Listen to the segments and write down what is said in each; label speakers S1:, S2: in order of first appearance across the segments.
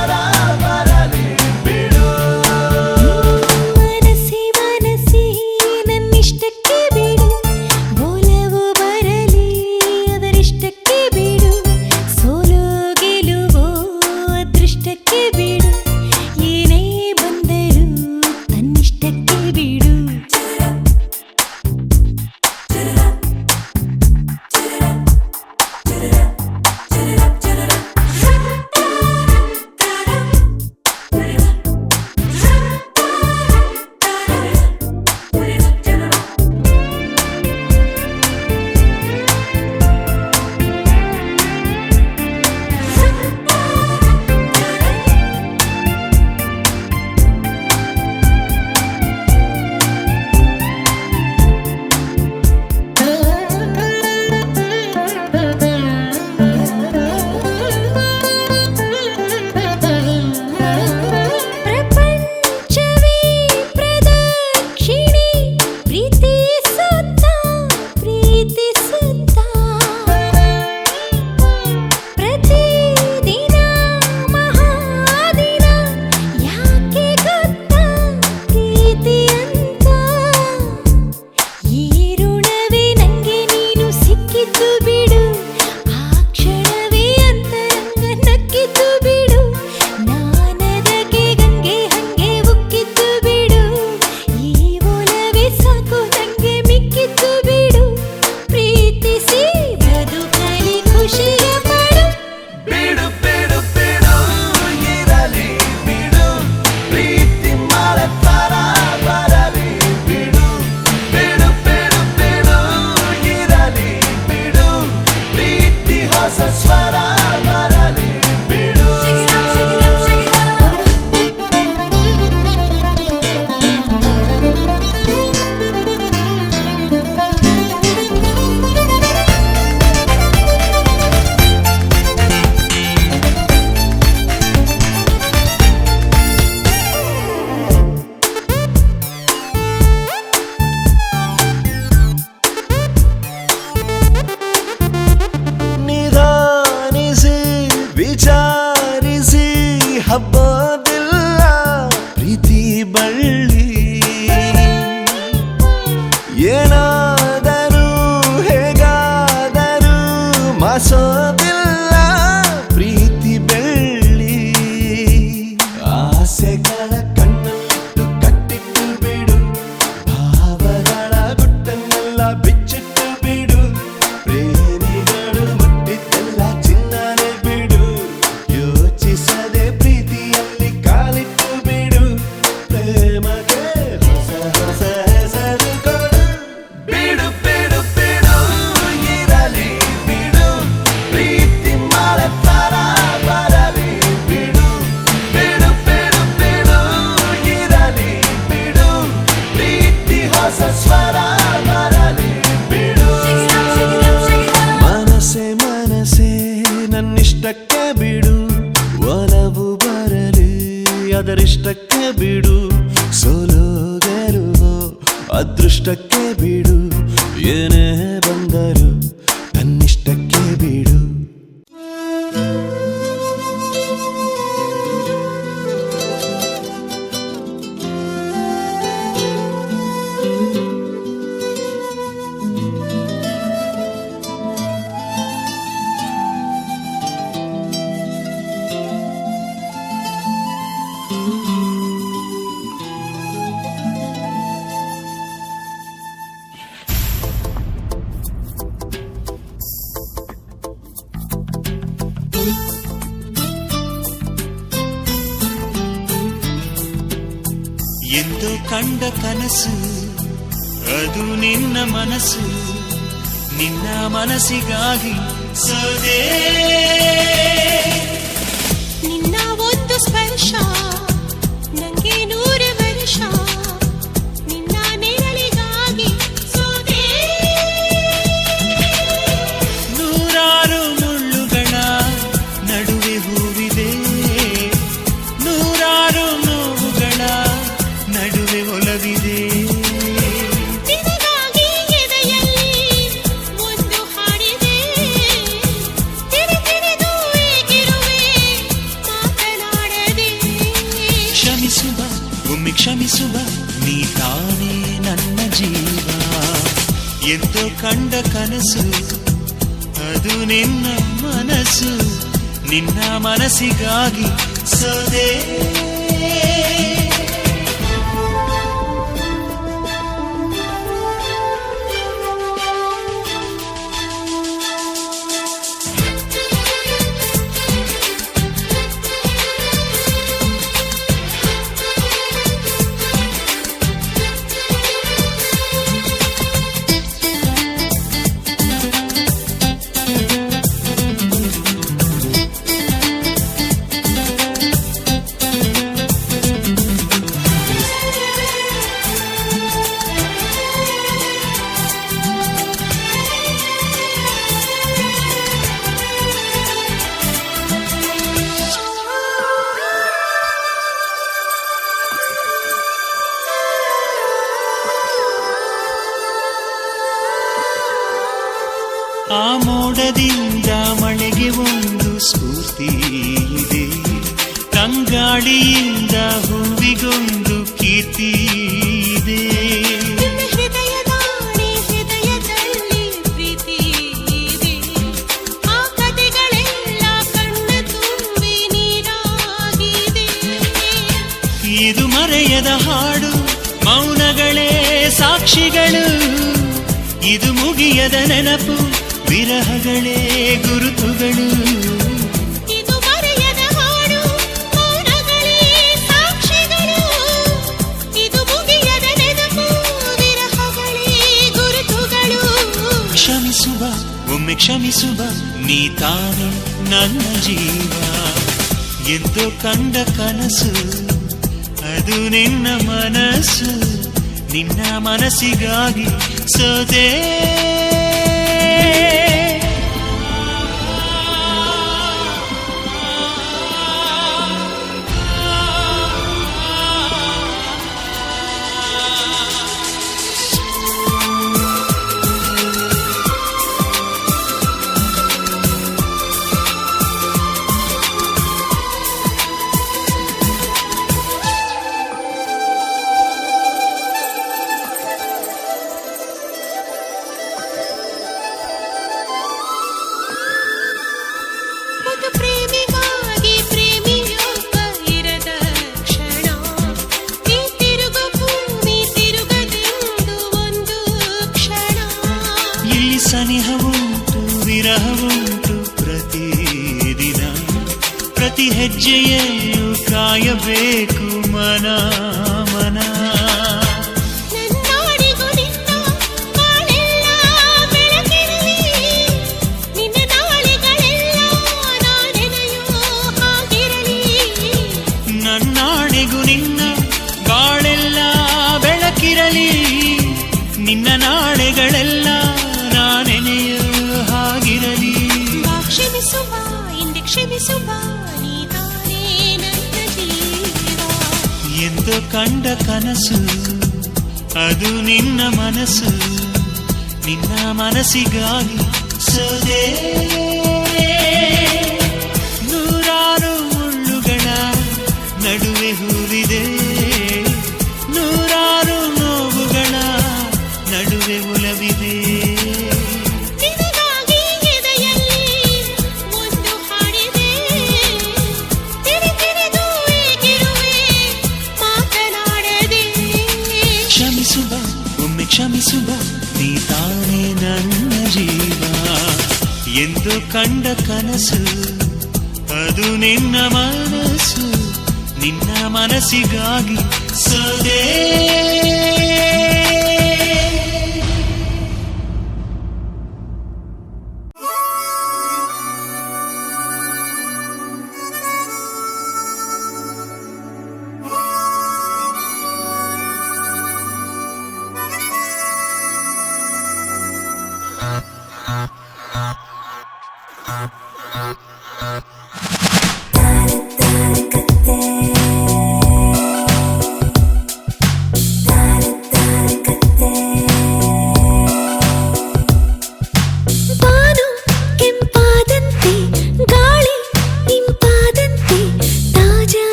S1: ಸ್ವರ ಬರಲಿ ಬಿಡು.
S2: ಮನಸ್ಸೇ ಮನಸ್ಸೇ ನನ್ನಿಷ್ಟಕ್ಕೆ ಬಿಡು, ಒಲವು ಬರಲಿ ಅದರಿಷ್ಟಕ್ಕೆ ಬಿಡು, ಸೋಲು ಗೆಲುವೋ ಅದೃಷ್ಟಕ್ಕೆ ಬಿಡು, ಏನೇ ಬಂದರೂ ತನ್ನಿಷ್ಟಕ್ಕೆ ಬಿಡು. ಪ್ರಪಂಚವೇ ಪ್ರದಕ್ಷಿಣೆ ಪ್ರೀತಿಸುತ್ತಾ ಪ್ರೀತಿಸುತ್ತಾ, ಪ್ರತಿದಿನ ಮಹಾದಿನ ಯಾಕೆ ಗೊತ್ತಾ ಪ್ರೀತಿ ಅಂತ. ಈ ಋಣವೇ ನಂಗೆ ನೀನು ಸಿಕ್ಕಿದ್ದು ಬಿಡು, ಆ ಕ್ಷಣವೇ ಅಂತರಂಗ ನಕ್ಕಿದ್ದು ಬಿಡು, ನಾನದಕ್ಕೆ ಗಂಗೆ ಹಂಗೆ ಉಕ್ಕಿದ್ದು ಬಿಡು, ಈ ಒಲವೇ ಸಾಕು ನಂಗೆ ಮಿಕ್ಕಿದ್ದು ಬಿಡು, ಪ್ರೀತಿಸಿ ಬದುಕಲಿ ಖುಷಿಯ ಪಡು.
S1: ಬಿಡು ಬಿಡು ಬಿಡು ಇರಲಿ ಬಿಡು, ಪ್ರೀತಿ ಮಳೆ ತರ ಬರಲಿ ಬಿಡು. ಬಿಡು ಬಿಡು ಬಿಡು ಇರಲಿ ಬಿಡು, ಪ್ರೀತಿ ಹೊಸ ಸ್ವರ ಬರಲಿ ಬಿಡು. ನಿಧಾನಿಸಿ ವಿಚಾರಿಸಿ ಹಬ್ಬದಿಲ್ಲ ಪ್ರೀತಿ ಬಳ್ಳಿ, ಏನಾದರೂ ಹೇಗಾದರೂ ಮಾಸೋದಿಲ್ಲ ಪ್ರೀತಿ ಬೆಳ್ಳಿ. ಆಸೆಗಳ ಕಣ್ಣಲ್ಲಿಟ್ಟು ಕಟ್ಟಿಟ್ಟು ಬಿಡು, ಭಾವಗಳ ಗುಟ್ಟನ್ನೆಲ್ಲ ಬಿಚ್ಚಿಟ್ಟು ಬಿಡು, ಪ್ರೇಮಿಗಳು ಮುಟ್ಟಿದ್ದೆಲ್ಲ ಚಿನ್ನನೆ ಬಿಡು, ಯೋಚಿಸದೆ ಪ್ರೀತಿಯಲ್ಲಿ ಕಾಲಿಟ್ಟು ಬಿಡು, ಪ್ರೇಮಕ್ಕೆ ಹೊಸ ಹೊಸ ಹೆಸರು ಕೊಡು. ಬಿಡು ಬಿಡು ಬಿಡು ಇರಲಿ ಬಿಡು, ಪ್ರೀತಿ ಮಳೆ ತರ ಬರಲಿ ಬಿಡು. ಬಿಡು ಬಿಡು ಬಿಡು ಇರಲಿ ಬಿಡು, ಪ್ರೀತಿ ಹೊಸ ಸ್ವರ ಬರಲಿ ಬಿಡು. ಮನಸ್ಸೇ ಮನಸ್ಸೇ ನನ್ನಿಷ್ಟಕ್ಕೆ ಬಿಡು, ಒಲವು ಬರಲಿ ಅದರಿಷ್ಟಕ್ಕೆ ಬಿಡು, ಸೋಲು ಗೆಲುವೋ ಅದೃಷ್ಟಕ್ಕೆ ಬಿಡು, ಏನೇ ಬಂದರೂ ತನ್ನಿಷ್ಟಕ್ಕೆ ಬಿಡು.
S3: ಎಂದು ಕಂಡ ಕನಸು ಅದು ನಿನ್ನ ಮನಸ್ಸು, ನಿನ್ನ ಮನಸ್ಸಿಗಾಗಿ ಸೋದೆ.
S2: ನಿನ್ನ ಒಂದು ಸ್ಪರ್ಶ ನಂಗೆ 100 ವರ್ಷ, ನಿನ್ನ ನೆರಳಿಗಾಗಿ ಸೋದೆ.
S3: ನೂರಾರು ಮುಳ್ಳುಗಳ ನಡುವೆ ಹೂವಿದೆ, ನೂರಾರು ನೋವುಗಳ ನಡುವೆ ಒಲವಿದೆ.
S2: ನಿನಗಾಗಿ ಎದೆಯಲ್ಲಿ ಒಂದು ಹಾಡಿದೆ, ತಿರುಗಿರಿದು
S3: ಕ್ಷಮಿಸುವ ಒಮ್ಮೆ ಕ್ಷಮಿಸುವ ನೀ ತಾನೇ ನನ್ನ ಜೀವ ಎಂದೋ ಕಂಡ ಕನಸು ಅದು ನಿನ್ನ ಮನಸ್ಸು ನಿನ್ನ ಮನಸ್ಸಿಗಾಗಿ ಸೋದೆ ಆ ಮೋಡದಿಂದ ಮಳೆಗೆ ಒಂದು ಸ್ಫೂರ್ತಿ ಇದೆ ತಂಗಾಳಿಯಿಂದ ಹೂವಿಗೊಂದು ಕೀರ್ತಿ ಇದೆ
S2: ಹೃದಯದಲ್ಲಿ ಪ್ರೀತಿ ಇದೆ ಆ ಕಥೆಗಳೆಲ್ಲ ಕಣ್ಣ ತುಂಬಿ ನೀರಾಗಿದೆ
S3: ಇದು ಮರೆಯದ ಹಾಡು ಮೌನಗಳೇ ಸಾಕ್ಷಿಗಳು ಇದು ಮುಗಿಯದ ನೆನಪು ವಿರಹಗಳೇ ಗುರುತುಗಳು
S2: ಇದು ಮರೆಯದ ಹಾಡು ಮೌನಗಳೇ ಸಾಕ್ಷಿಗಳು ಇದು ಮುಗಿಯದ ನೆನಪು ವಿರಹಗಳೇ ಗುರುತುಗಳು
S3: ಕ್ಷಮಿಸುವ ಒಮ್ಮೆ ಕ್ಷಮಿಸುವ ನೀ ತಾನೇ ನನ್ನ ಜೀವ ಎಂದು ಕಂಡ ಕನಸು ಅದು ನಿನ್ನ ಮನಸ್ಸು ನಿನ್ನ ಮನಸ್ಸಿಗಾಗಿ ಸೋದೆ
S2: ಪ್ರೇಮಿಗಾಗಿ ಪ್ರೇಮಿಯೊಬ್ಬ ಇರದ ಕ್ಷಣ ಈ ತಿರುಗು ಭೂಮಿ ತಿರುಗದೆಂದು ಒಂದು ಕ್ಷಣ
S3: ಇಲ್ಲಿ ಸನಿಹವುಂಟು ವಿರಹವುಂಟು ಪ್ರತಿದಿನ ಪ್ರತಿ ಹೆಜ್ಜೆಯಲ್ಲೂ ಕಾಯಬೇಕು ಮನ ಮನ
S2: ನನ್ನಾಡಿಗೂ ನಿನ್ನ ಬಾಳೆಲ್ಲ ಬೆಳಕಿರಲಿ ನಿನ್ನ ನಾಳೆಗಳೆಲ್ಲ ನಾನೆನೆಯೋ ಹಾಗಿರಲಿ
S3: ನನ್ನಾಣೆಗೂ ನಿನ್ನ ಬಾಳೆಲ್ಲ ಬೆಳಕಿರಲಿ ನಿನ್ನ ನಾಳೆಗಳೆಲ್ಲ ನಾನೆನೆಯೋ ಹಾಗಿರಲಿ
S2: ಬಾ ಕ್ಷಮಿಸುವ ಇಂದೆ ಕ್ಷಮಿಸುವ ನೀ ತಾನೇ ನನ್ನ ಜೀವ
S3: ಎಂದು ಕಂಡ ಕನಸು ಅದು ನಿನ್ನ ಮನಸ್ಸು ನಿನ್ನ ಮನಸ್ಸಿಗಾಗಿ ಸೋದೆ ನೂರಾರು ಮುಳ್ಳುಗಳ ನಡುವೆ ಹೂವಿದೆ ನೂರಾರು ನೋವುಗಳ ನಡುವೆ ಒಲವಿದೆ
S2: ನಿನಗಾಗಿ ಎದೆಯಲ್ಲಿ ಒಂದು ಹಾಡಿದೆ ತಿರುಗಿರಿದು ಏಗಿರುವೆ ಮಾತನಾಡದೆ
S3: ಕ್ಷಮಿಸುವ ಒಮ್ಮೆ ಕ್ಷಮಿಸುವ ನೀ ತಾನೇ ನನ್ನ ಜೀವ ಎಂದು ಕಂಡ ಕನಸು ಅದು ನಿನ್ನ ಮನಸ್ಸು ನಿನ್ನ ಮನಸ್ಸಿಗಾಗಿ ಸೋದೆ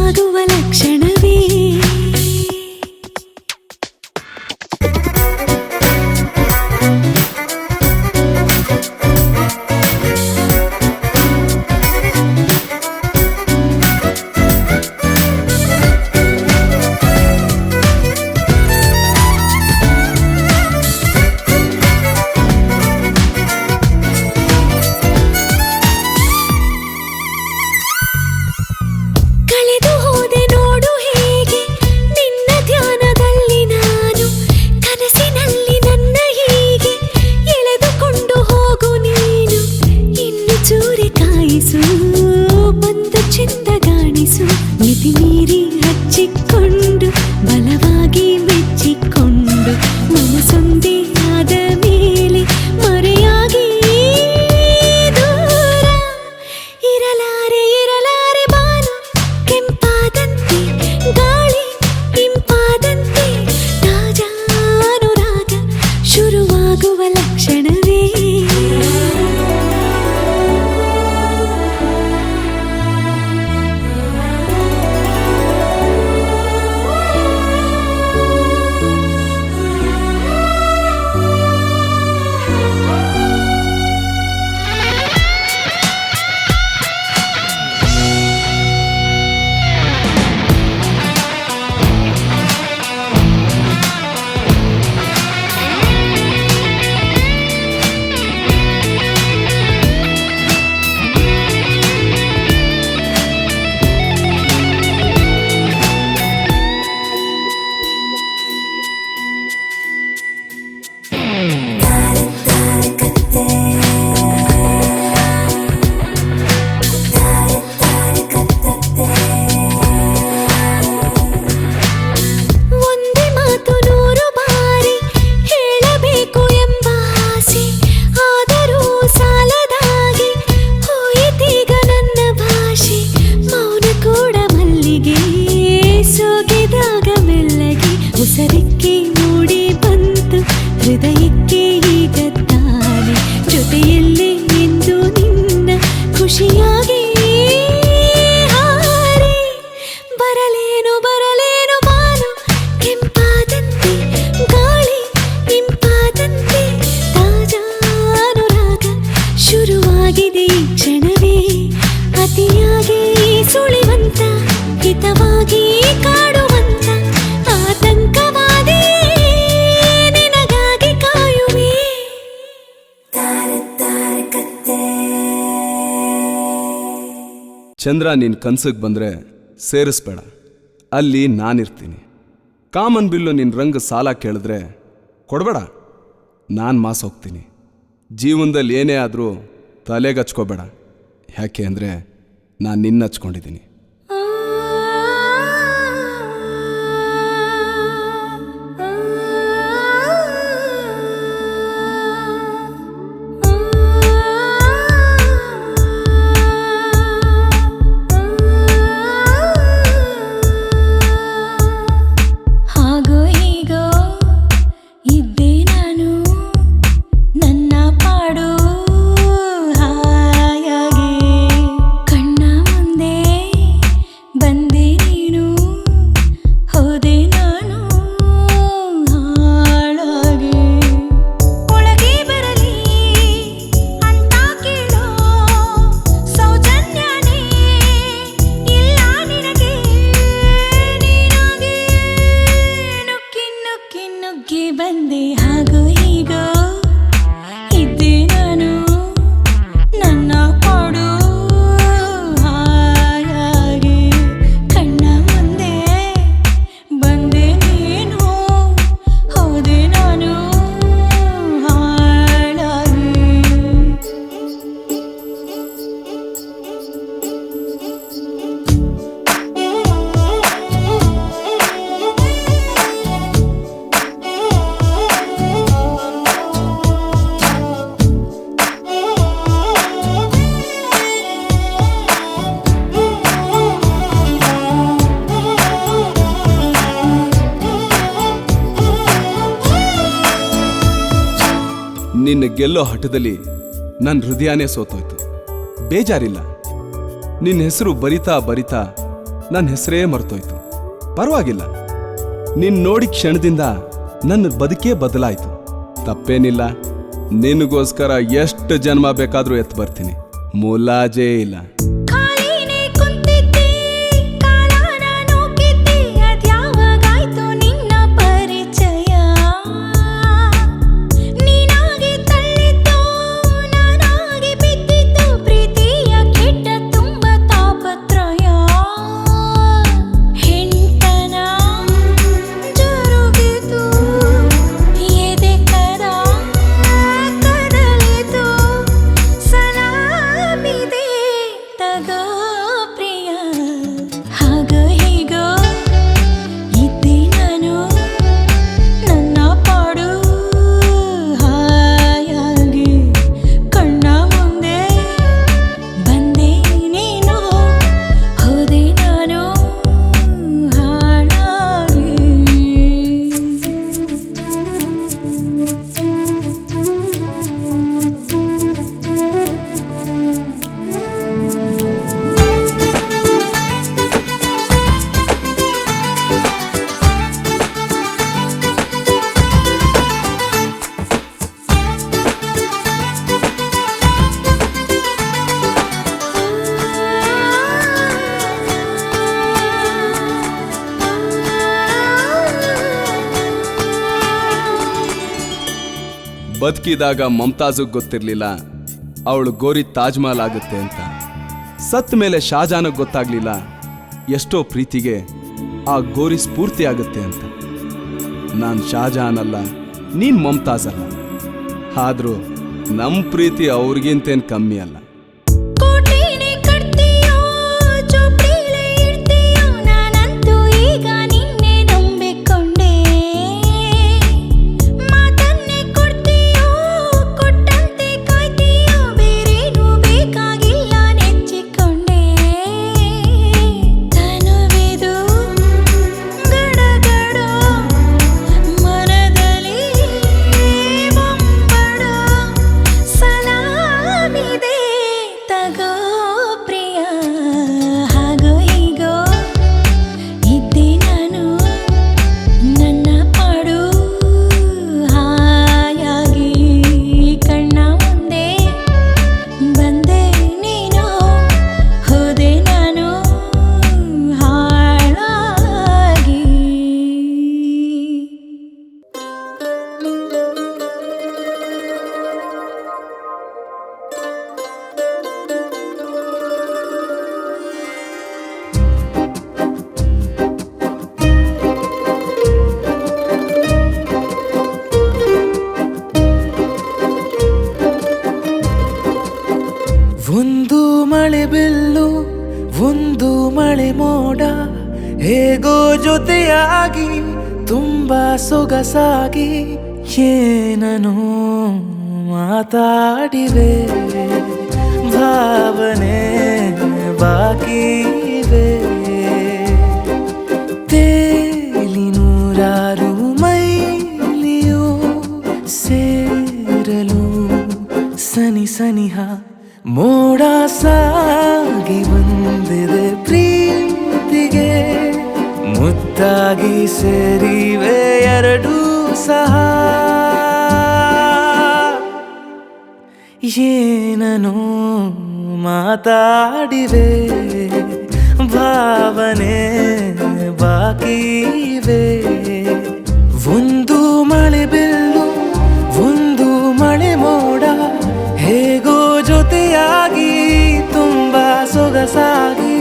S4: ಶುರುವಾಗುವ ಲಕ್ಷಣವೇ ಕಳೆದು ಹೋದೆ ನೋಡು ಹೇಗೆ ನಿನ್ನ ಧ್ಯಾನದಲ್ಲಿ ನಾನು ಕನಸಿನಲ್ಲಿ ನನ್ನ ಹೀಗೆ ಎಳೆದುಕೊಂಡು ಹೋಗು ನೀನು ಇನ್ನು ಚೂರಿ ಕಾಯಿಸು ಬಂದು ಚಿಂದಗಾಣಿಸು ಮಿತಿ ಮೀರಿ ಹಚ್ಚಿಕೊಂಡು ಬಲವಾಗಿ ಮೆಚ್ಚಿಕೊಂಡು ಮನಸೊಂದೇ ಆದ ಮೇಲೆ ಮರೆಯಾಗಿ ದೂರ ಇರಲಾರೆ ಇರಲಾರೆ ಬಾನು ಕೆಂಪಾದಂತೆ ಗಾಳಿ ಇಂಪಾದಂತೆ ತಾಜಾನುರಾಗ ಶುರುವಾಗುವ ಲಕ್ಷಣವೇ ಒಂದೇ ಮಾತು ನೂರು ಬಾರಿ ಹೇಳಬೇಕು ಎಂಬ ಆಸೆ ಆದರೂ ಸಾಲದಾಗಿ ಹೋಯಿತೀಗ ನನ್ನ ಭಾಷೆ ಮೌನ ಕೂಡ ಮಲ್ಲಿಗೆ ಸೋಗಿದಾಗ ಮೆಲ್ಲಗೆ ಉಸರಿಕ್ಕೆ ಮೂಡಿ ಬಂತು ಹೃದಯಕ್ಕೆ ಈಗ ತಾನೆ ಜೊತೆಯಲ್ಲೇ ಎಂದು ನಿನ್ನ ಖುಷಿಯಾಗಿ ಹಾರಿ ಬರಲೇನು ಬರಲೇನು ಬಾನು ಕೆಂಪಾದಂತೆ ಗಾಳಿ ಇಂಪಾದಂತೆ ತಾಜಾನುರಾಗ ಶುರುವಾಗಿದೆ ಈ ಕ್ಷಣವೇ ಅತಿಯಾಗಿ ಸುಳಿವಂತ ಹಿತವಾಗಿ ಕಾಡುವಂತ ಆತಂಕವಾದಿ ನಿನಗಾಗಿ ಕಾಯುವೆ
S1: ಚಂದ್ರ ನಿನ್ ಕನ್ಸಿಗೆ ಬಂದ್ರೆ ಸೇರಿಸ್ಬೇಡ, ಅಲ್ಲಿ ನಾನಿರ್ತೀನಿ. ಕಾಮನ್ ಬಿಲ್ಲು ನಿನ್ನ ರಂಗ ಸಾಲ ಕೇಳಿದ್ರೆ ಕೊಡಬೇಡ, ನಾನು ಮಾಸ್ ಹೋಗ್ತೀನಿ. ಜೀವನದಲ್ಲಿ ಏನೇ ಆದರೂ ತಲೆಗೆ ಹಚ್ಕೋಬೇಡ, ಯಾಕೆ ಅಂದರೆ ನಾನು ನಿನ್ನ ಹಚ್ಕೊಂಡಿದ್ದೀನಿ.
S4: ಹಾಗೋ ಹೀಗೋ ಇದ್ದೆ ನಾನು ನನ್ನ ಪಾಡು ಹಾಯಾಗಿ ಕಣ್ಣ ಮುಂದೆ ಬಂದೆ ನೀನು ಹೋದೆ ನಾನು ಹಾಳಾಗಿ ಒಳಗೆ ಬರಲಿ ಅಂತ ಕೇಳೋ ಸೌಜನ್ಯನೇ ಇಲ್ಲ ನಿನಗೆ ನೀನಾಗಿ ನುಗ್ಗಿ ನುಗ್ಗಿ ನುಗ್ಗಿ ಬಂದೆ ಹಾಗೋ ಹೀಗೋ ಇದ್ದೆ ನಾನು ನನ್ನ ಪಾಡು ಹಾಯಾಗಿ ಕಣ್ಣ ಮುಂದೆ ಬಂದೆ ನೀನು ಹೋದೆ ನಾನು ಹಾಳಾಗಿ
S1: ನಿನ್ನ ಗೆಲ್ಲೋ ಹಠದಲ್ಲಿ ನನ್ನ ಹೃದಯನೇ ಸೋತೋಯ್ತು. ಬೇಜಾರಿಲ್ಲ, ನಿನ್ನ ಹೆಸರು ಬರಿತಾ ಬರಿತಾ ನನ್ನ ಹೆಸರೇ ಮರ್ತೋಯ್ತು. ಪರವಾಗಿಲ್ಲ, ನಿನ್ ನೋಡಿ ಕ್ಷಣದಿಂದ ನನ್ನ ಬದುಕೇ ಬದಲಾಯಿತು. ತಪ್ಪೇನಿಲ್ಲ, ನಿನಗೋಸ್ಕರ ಎಷ್ಟು ಜನ್ಮ ಬೇಕಾದ್ರೂ ಎತ್ತು ಬರ್ತೀನಿ, ಮುಲಾಜೇ ಇಲ್ಲ.
S4: ಖಾಲಿನೇ ಕುಂತಿದ್ದೆ, ಕಾಲನ ನೂಕಿದ್ದೆ, ಅದ್ಯಾವಾಗಾಯ್ತು ನಿನ್ನ ಪರಿಚಯ? ನೀನಾಗಿ ತಳ್ಳಿದ್ದು, ನಾನಾಗಿ ಬಿದ್ದಿದ್ದು, ಪ್ರೀತಿಯ ಕೆಟ್ಟ ತುಂಬ ತಾಪತ್ರಯ. ಹೆಂಡತನ ಜರುಗಿತು, ಎದೆ ಕದ ಕದಲಿತು, ಸಲಾಮಿದೆ ತಗೋ ಪ್ರಿಯ. ಹಾಗೋ ಹೀಗೋ ಇದ್ದೆ ನಾನು, ನನ್ನ ಪಾಡು ಹಾಯಾಗಿ. ಕಣ್ಣ ಮುಂದೆ ಬಂದೆ ನೀನು, ಹೋದೆ ನಾನು ಹಾಳಾಗಿ.
S1: ಬದುಕಿದಾಗ ಮಮತಾಜಗ್ ಗೊತ್ತಿರ್ಲಿಲ್ಲ ಅವಳು ಗೋರಿ ತಾಜ್ ಮಹಲ್ ಆಗುತ್ತೆ ಅಂತ. ಸತ್ ಮೇಲೆ ಶಾಜಾನಗ್ ಗೊತ್ತಾಗ್ಲಿಲ್ಲ ಎಷ್ಟೋ ಪ್ರೀತಿಗೆ ಆ ಗೋರಿ ಸ್ಫೂರ್ತಿ ಆಗುತ್ತೆ ಅಂತ. ನಾನ್ ಶಾಜಾನ್ ಅಲ್ಲ, ನೀನ್ ಮಮತಾಜ್ ಅಲ್ಲ, ಆದ್ರೂ ನಮ್ ಪ್ರೀತಿ ಅವ್ರಿಗಿಂತೇನ್ ಕಮ್ಮಿ ಅಲ್ಲ.
S4: ಕೋಟೆನೇ ಕಟ್ತೀಯೋ, ಚೋಪ್ಡಿಲೇ ಇಡ್ತೀಯೋ, ನಾನಂತೂ ಈಗ ನಿನ್ನೆ ನಂಬಿಕೊಂಡೆ. ಮಾತನ್ನೇ ಕೊಡ್ತೀಯೋ, ಕೊಟ್ಟಂತೆ ಕಾಯ್ತೀಯೋ, ಬೇರೇನೂ ಬೇಕಾಗಿಲ್ಲ ನೆಚ್ಚಿಕೊಂಡೆ. ತನುವಿದು ಗಡಗಡ, ಮನದಲ್ಲಿ ಬೊಂಬಡ, ಸಲಾಮಿದೆ ತಗೋ ಪ್ರಿಯ. ಹಾಗೋ ಹೀಗೋ ಇದ್ದೆ ನಾನು, ನನ್ನ ಪಾಡು ಹಾಯಾಗಿ. ಕಣ್ಣ ಮುಂದೆ ಬಂದೆ ನೀನು, ಹೋದೆ ನಾನು ಹಾಳಾಗಿ.
S5: ಒಂದು ಮಳೆ ಬಿಲ್ಲು, ಒಂದು ಮಳೆ ಮೋಡ, ಹೇಗೋ ಜೊತೆಯಾಗಿ ತುಂಬಾ ಸೊಗಸಾಗಿ ಏನನು ಮಾತಾಡಿವೆ. ಭಾವನೆ ಬಾಕಿ ಇವೆ, ತೇಲಿ ನೂರಾರು ಮೈಲಿಯು ಸೇರಲು ಸನಿ ಸನಿಹ ಮೋಡ ಸಾಗಿ ಬಂದಿದೆ ಪ್ರೀತಿಗೆ. ಮುದ್ದಾಗಿ ಸೇರಿವೆ ಎರಡೂ ಸಹ, ಏನನು ಮಾತಾಡಿವೆ. ಭಾವನೆ ಬಾಕಿ ಇವೆ. ಒಂದು ಮಳೆ ಬಿಲ್ಲು, ಒಂದು ಮಳೆ ಮೋಡ, ಹೇಗೋ ಜೊತೆಯಾಗಿ ತುಂಬಾ ಸೊಗಸಾಗಿ.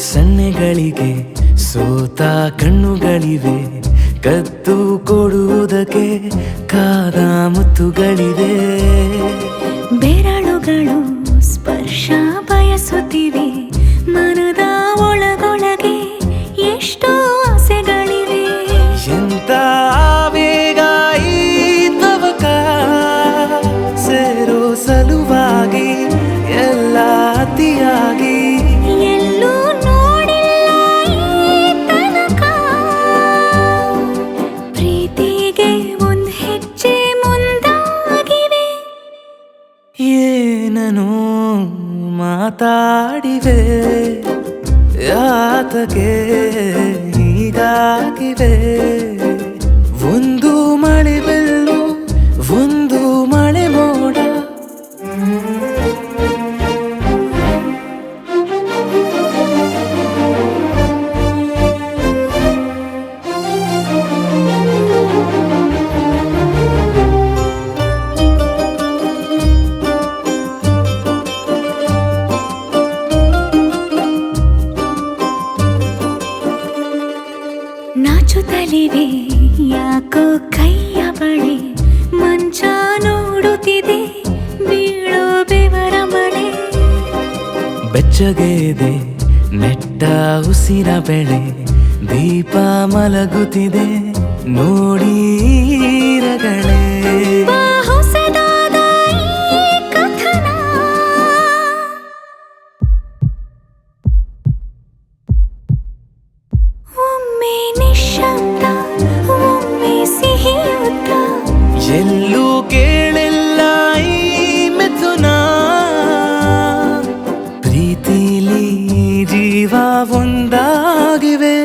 S5: ಸನ್ನೆಗಳಿಗೆ ಸೋತ ಕಣ್ಣುಗಳಿವೆ, ಕದ್ದು ಕೊಡುವುದಕ್ಕೆ ಕಾದ ಮುತ್ತುಗಳಿವೆ.
S4: ಬೆರಳುಗಳು ಸ್ಪರ್ಶ ಬಯಸುತ್ತಿವೆ, ಮನದ ಒಳಗೊಳಗೆ ಎಷ್ಟೋ ಆಸೆಗಳಿವೆ.
S5: ಎಂತ ವೇಗ ಈ ತವಕ ಸೇರೋ ಸಲುವಾಗಿ ಮಾತಾಡಿವೆ ಯಾತಕೆ ಹೀಗಾಗಿವೆ ಒಂದು ಮಳೆ ಬೆಲ್ಲು ಒಂದು ಮಳೆ ಮೋಡ
S4: ನಾಚುತ್ತಲಿವೆ ಯಾಕೋ ಕೈಯ ಬಳೆ ಮಂಚ ನೋಡುತ್ತಿದೆ ಬೀಳೋ ಬೆವರ ಮಳೆ
S5: ಬೆಚ್ಚಗೆದೆ ನೆಟ್ಟ ಉಸಿರ ಬೆಳೆ ದೀಪ ಮಲಗುತ್ತಿದೆ ನೋಡೀರಗಳೇ
S4: ಬಾ ಹೊಸದಾದ ಈ ಕಥನ ಒಮ್ಮೆ ನಿಶ್ಶಬ್ದ ಒಮ್ಮೆ ಸಿಹಿಯುತ್ತ
S5: ಎಲ್ಲೂ ಕೇಳಿಲ್ಲ ಈ ಮಿಥುನ ಪ್ರೀತಿಲಿ ಜೀವ ಒಂದಾಗಿವೆ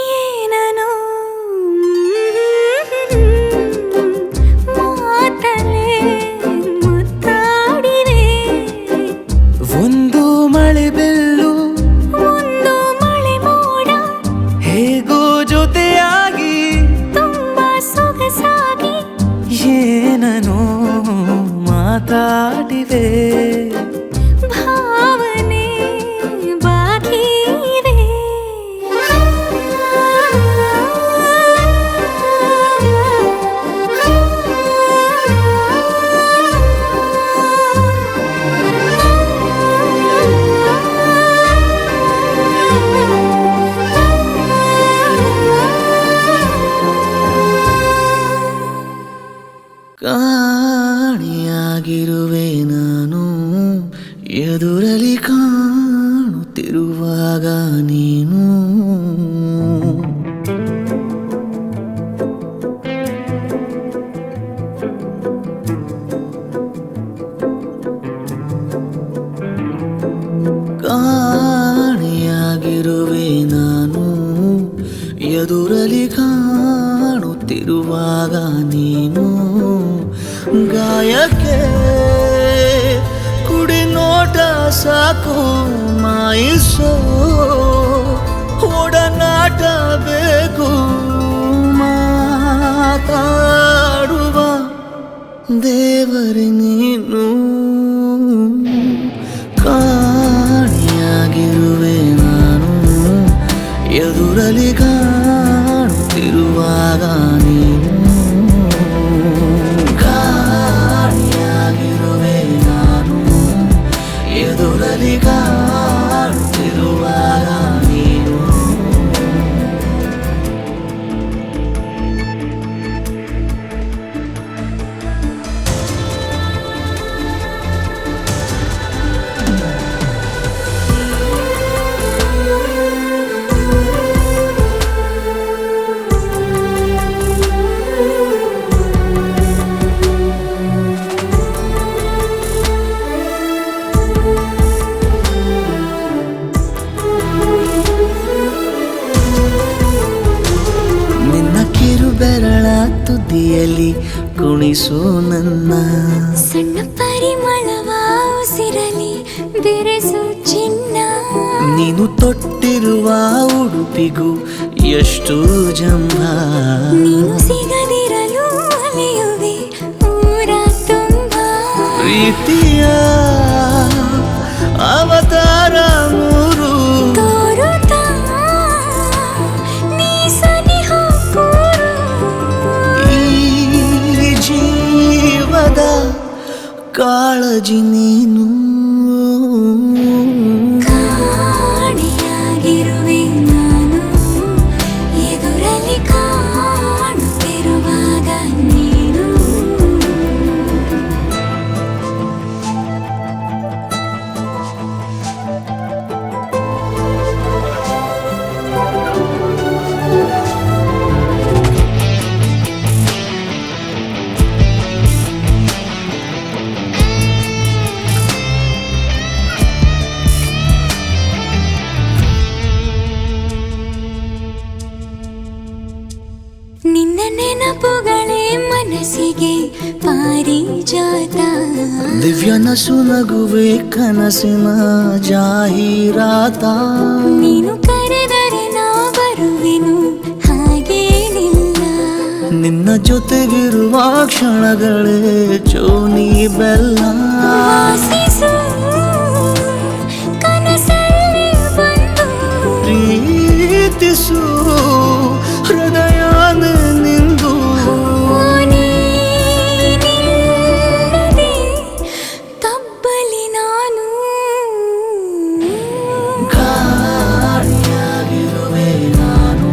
S4: ಏನನು ಮಾತಲೆ ಮುತ್ತಾಡಿವೆ
S5: ಒಂದು ಮಳೆ ಬೆಲ್ಲು
S4: ಒಂದು ಮಳೆ ಮೋಡ
S5: ಹೇಗೋ ಜೊತೆಯಾಗಿ
S4: ತುಂಬಾ ಸೊಗಸಾಗಿ
S5: ಏನನೋ ಮಾತಾಡಿವೆ
S4: ಭಾವನೆ ಬಾಕಿ ಇವೆ
S5: ಕಾಣಿಯಾಗಿರುವೆ ನಾನು ಎದುರಲಿ ಕಾಣುತ್ತಿರುವಾಗ ನೀನು ಕಾಣಿಯಾಗಿರುವೆ ನಾನು ಎದುರಲಿ ಕಾಣುತ್ತಿರುವಾಗ ನೀನು ಗಾಯಕ್ಕೆ ಕುಡಿ ನೋಟ ಸಾಕು ಮಾಯಿಸೋ ಒಡನಾಟ ಬೇಕು ಮಾತಾಡುವ ದೇವರೇ ನೀನು ಕಾಣಿಯಾಗಿರುವೆ ನಾನು ಎದುರಲಿ ಕಾಣುತ್ತಿರುವಾಗ ನೀನು ಕಾಣಿಯಾಗಿರುವೆ ನಾನು ಎದುರಲಿ ಕಾಣುತ್ತಿರುವಾಗ ನೀನು ಬೆರಳ ತುದಿಯಲ್ಲಿ ಕುಣಿಸು ನನ್ನ
S4: ಸಣ್ಣ ಪರಿಮಳವ ಉಸಿರಲಿ ಬೆರೆಸು ಚಿನ್ನ
S5: ನೀನು ತೊಟ್ಟಿರುವ ಉಡುಪಿಗೂ ಎಷ್ಟು ಜಂಭ
S4: ನೀನು ಸಿಗದಿರಲು ಅಲೆಯುವೆ ಊರ ತುಂಬ
S5: ಪ್ರೀತಿಯ ಅವತಾರ ಮೂರು
S4: ತೋರುತ್ತಾ ನೀ ಸನಿಹ ಕೂರು
S5: ಈ ಜೀವದ ಕಾಳಜಿ ನೀನು
S4: ಕಾಣಿಯಾಗಿರುವೆ ನಾನು ಎದುರಲ್ಲಿ ಕಾಣುತ್ತಿರುವಾಗ ನೀನು ಮನಸ್ಸಿಗೆ ಪಾರಿಜಾತ
S5: ದಿವ್ಯ ನಸು ನಗುವೆ ಕನಸಿನ ಜಾಹೀರಾತ
S4: ನೀನು ಕರೆದರೆ ನಾ ಬರುವೆನು ಹಾಗೇನಿಲ್ಲ
S5: ನಿನ್ನ ಜೊತೆಗಿರುವ ಕ್ಷಣಗಳೇ ಚೋನಿ ಬೆಲ್ಲ
S4: ವಾಸಿಸು ಕನಸಲ್ಲಿ ಬಂದು
S5: ಪ್ರೀತಿಸು ಹೃದಯನ ನಿಂದು
S4: ನೀನಿಲ್ಲದೆ ತಬ್ಬಲಿ ನಾನು
S5: ಗಾಳಿಯಾಗಿರುವೆ ನಾನು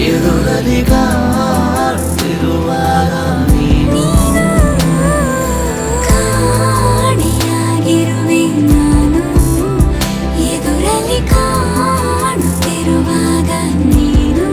S5: ಎದುರಲ್ಲಿ ಕಾಡುತ್ತಿರುವಾಗ ನೀನು
S4: ಕಾಣೆಯಾಗಿರುವೆ ನಾನು ಎದುರಲ್ಲಿ ಕಾಣುತ್ತಿರುವಾಗ ನೀನು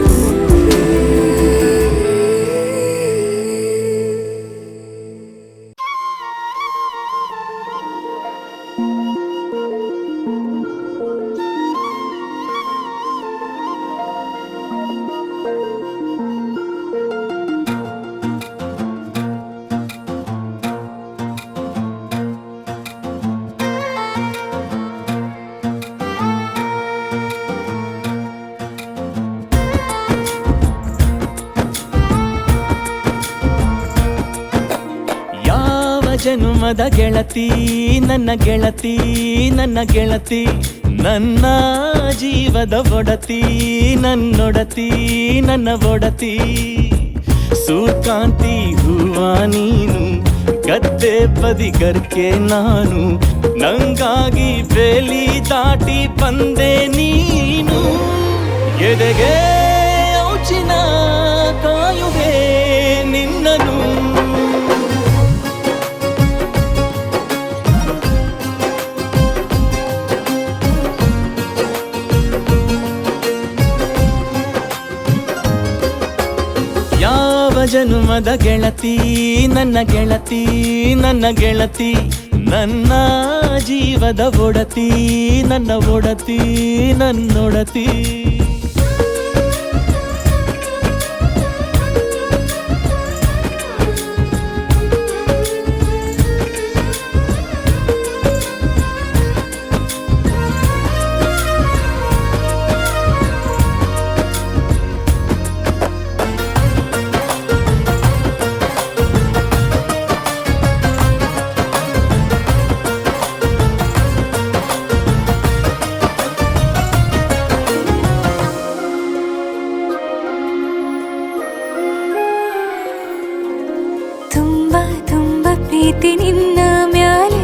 S3: ಯಾವ ಜನುಮದ ಗೆಳತಿ ನನ್ನ ಗೆಳತಿ ನನ್ನ ಗೆಳತಿ ನನ್ನ ಜೀವದ ಒಡತಿ ನನ್ನೊಡತಿ ನನ್ನ ಒಡತಿ ಸೂರ್ಕಾಂತಿ ಹೂವ ನೀನು ಗದ್ದೆ ಬದಿಗರ್ಕೆ ನಾನು ನಂಗಾಗಿ ಬೇಲಿ ದಾಟಿ ಬಂದೆ ನೀನು ಎದೆಗೆ ಔಚಿನ ಕಾಯುವೆ ನಿನ್ನನು ಯಾವ ಜನುಮದ ಗೆಳತಿ ನನ್ನ ಗೆಳತಿ ನನ್ನ ಗೆಳತಿ ನನ್ನ ಜೀವದ ಒಡತಿ ನನ್ನ ಒಡತಿ ನನ್ನೊಡತಿ
S4: ತುಂಬಾ ತುಂಬಾ ಪ್ರೀತಿ ನಿನ್ನ ಮ್ಯಾಲೆ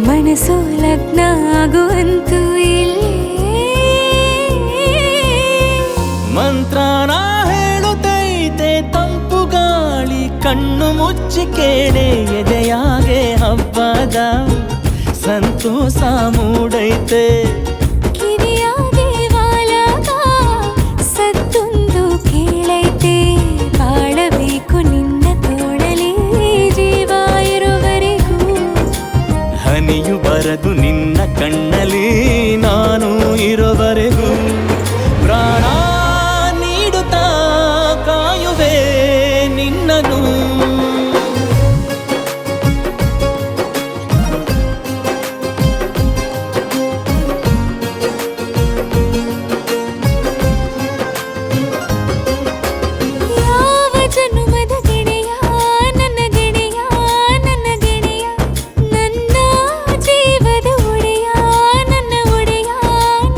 S4: ಮನಸ್ಸು ಲಗ್ನ ಆಗುವಂತೂ ಇಲ್ಲೇ
S3: ಮಂತ್ರನ ಹೇಳುತ್ತೈತೆ ತಂಪು ಗಾಳಿ ಕಣ್ಣು ಮುಚ್ಚಿ ಕೇಳೆ ಎದೆಯಾಗೆ ಹಬ್ಬದ ಸಂತೋಷ ಮೂಡೈತೆ
S4: ಕಿವಿಯಾಗೆ ವಾಲಾಗ ಸತ್ತೊಂದು ಕೇಳೈತೆ ಬಾಳಬೇಕು ನಿನ್ನ ತೋಳಲಿ ಜೀವ ಇರುವರೆಗೂ
S3: ಹನಿಯು ಬರದು ನಿನ್ನ ಕಣ್ಣಲ್ಲಿ ನಾನು ಇರುವರೆಗೂ ಪ್ರಾಣ ನೀಡುತ್ತಾ ಕಾಯುವೆ ನಿನ್ನನು
S4: ಯಾವ ಜನುಮದ ಗೆಳೆಯ ನನ್ನ ಗೆಳೆಯ ನನ್ನ ಗೆಳೆಯ ನನ್ನ ಜೀವದ ಒಡೆಯ ನನ್ನ ಒಡೆಯ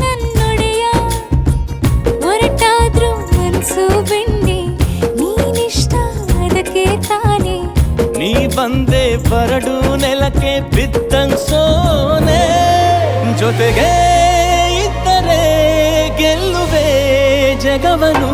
S4: ನನ್ನೊಡೆಯ ಹೊರಟಾದ್ರೂ ಮನಸ್ಸು ಬೆಂಡೆ ನೀನಿಷ್ಟ ಅದಕ್ಕೆ ತಾನೇ
S3: ನೀ ಬಂದೆ ಬರಡು ನೆಲಕ್ಕೆ ಬಿದ್ದಂಗ್ ಸೋನೆ ಜೊತೆಗೆ ಇದ್ದರೆ ಗೆಲ್ಲುವೆ ಜಗವನು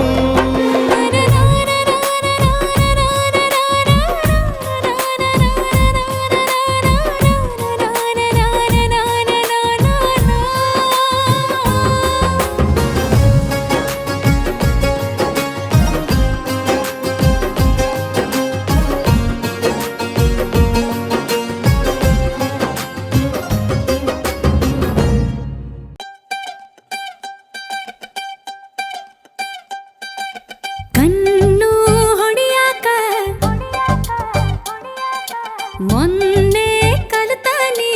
S4: ಮೊನ್ನೆ ಕಲಿತಾನಿ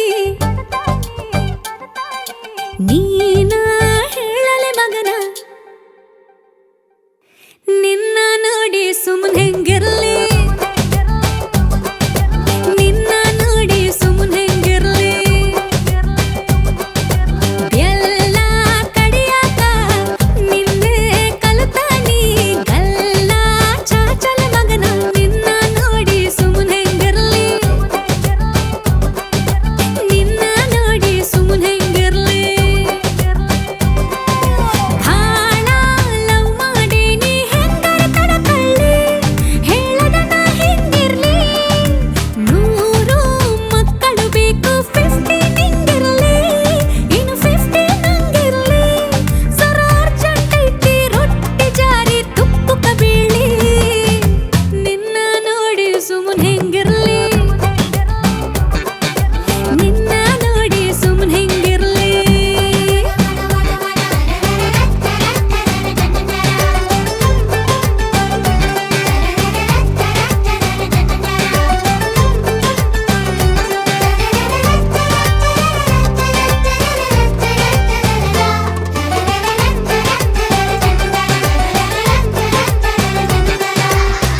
S4: ನೀನ ಹೇಳಲೆ ಮಗನ ನಿನ್ನ ನೋಡಿ ಸುಮ್ಮನೆ ಹೆಂಗಿರ್ಲಿ ನಿನ್ನ ನೋಡಿ ಸುಮ್ಮನೆ ಹೆಂಗಿರ್ಲಿ ಎಲ್ಲ ಕಡಿಯಾಕ ನಿನ್ನೆ ಕಲಿತಾನಿ ಗಲ್ಲ ಚಾಚಲ ಮಗನ ನಿನ್ನ ನೋಡಿ ಸುಮ್ಮನೆ ಹೆಂಗಿರ್ಲಿ ನಿನ್ನ ನೋಡಿ ಸುಮ್ಮನೆ ಹೆಂಗಿರ್ಲಿ ಭಾಳ ಲವ್ ಮಾಡೀನಿ ಹೆಂಗರ ತಡಕಳ್ಳಿ ಹೇಳದನ ಹೆಂಗಿರ್ಲಿ 100 ಮಕ್ಕಳು ಬೇಕು 50 ನಿಂಗಿರ್ಲಿ ಇನ್ನು 50 ನಂಗಿರ್ಲಿ ಸರ ಅರ್ಜೆಂಟ್ ಐತಿ ರೊಟ್ಟಿ ಜಾರಿ ತುಪ್ಪಕ ಬೀಳಿ ನಿನ್ನ ನೋಡಿ ಸುಮ್ಮನೆ ಹೆಂಗಿರ್ಲಿ ನಿನ್ನ ನೋಡಿ ಸುಮ್ಮನೆ ಹೆಂಗಿರ್ಲಿ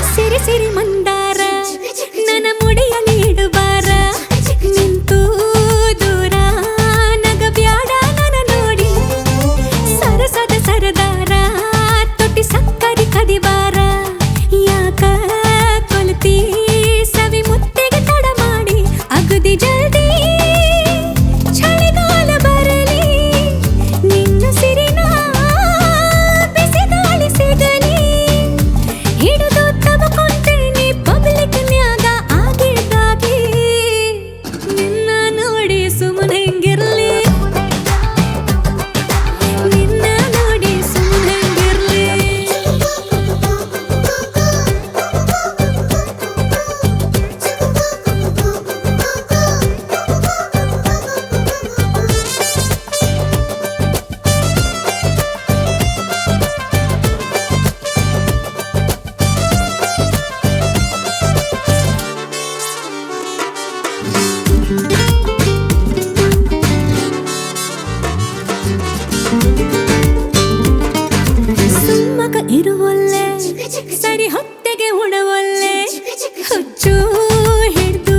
S4: ಸಿರಿ ಸಿರಿ ಮಂದಾರ ನನ್ನ ಮುಡಿಯಲ್ಲಿ ಇಡುಬಾರ ನಿಂತು ದೂರ ನಗಬ್ಯಾಡ ನನ್ನ ನೋಡಿ ಸರಸದ ಸರದಾರ ತೊಟ್ಟಿ ಸಕ್ಕರಿ ಕದಿಬಾರ ಯಾಕ ಕೊಲ್ತಿ ಸವಿ ಮುತ್ತಿಗೆ ತಡ ಮಾಡಿ ಅಗದಿ ಜಲ್ದಿ ಚಳಿಗಾಲ ಬರಲಿ ನಿನ್ನ ಸಿರಿನ ಬಿಸಿ ಗಾಳಿ ಸಿಗಲಿ ಹಿಡಿದು ತಬಕೊಂತೇನಿ ಪಬ್ಲಿಕ್ನ್ಯಾಗ ಆಗಿದ್ದಾಗಿ ನಿನ್ನ ನೋಡಿ ಸುಮ್ಮನೆ ಹೆಂಗಿರ್ಲಿ ನಿನ್ನ ನೋಡಿ ಸುಮ್ಮನೆ ಹೆಂಗಿರ್ಲಿ ಸುಮ್ಮಕ ಇರುವಲ್ಲೆ ಸರಿ ಹೊತ್ತೆಗೆ ಉಣವಲ್ಲೆ ಹುಚ್ಚು ಹಿಡ್ದು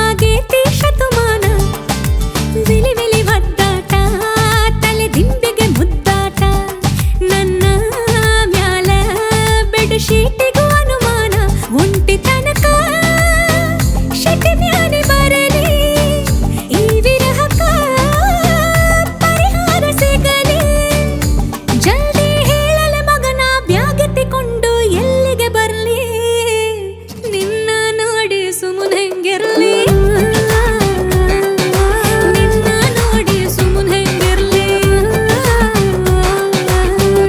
S4: ಆಗೇತಿ ಶತಮಾನ ವಿಲಿ ವಿಲಿ ಒದ್ದಾಟ ತಲೆ ದಿಂಬಿಗೆ ಮುದ್ದಾಟ ನನ್ನ ಮ್ಯಾಲ ಬೆಡ್ ಶೀಟಿಗೂ ಅನುಮಾನ ಒಂಟಿ ತನಕ ಶೆಟ್ಟಿ ಮ್ಯಾಲೆ ಬರಲಿ ಈ ವಿರಹಕ ಪರಿಹಾರ ಸಿಗಲಿ ಜಲ್ದಿ ಹೇಳಲೆ ಮಗನ ಬ್ಯಾಗೆತ್ತಿಕೊಂಡು ಎಲ್ಲಿಗೆ ಬರ್ಲಿ ನಿನ್ನ ನೋಡಿ ಸುಮ್ಮನೆ ಹೆಂಗಿರ್ಲಿ ನಿನ್ನ ನೋಡಿ ಸುಮ್ಮನೆ ಹೆಂಗಿರ್ಲಿ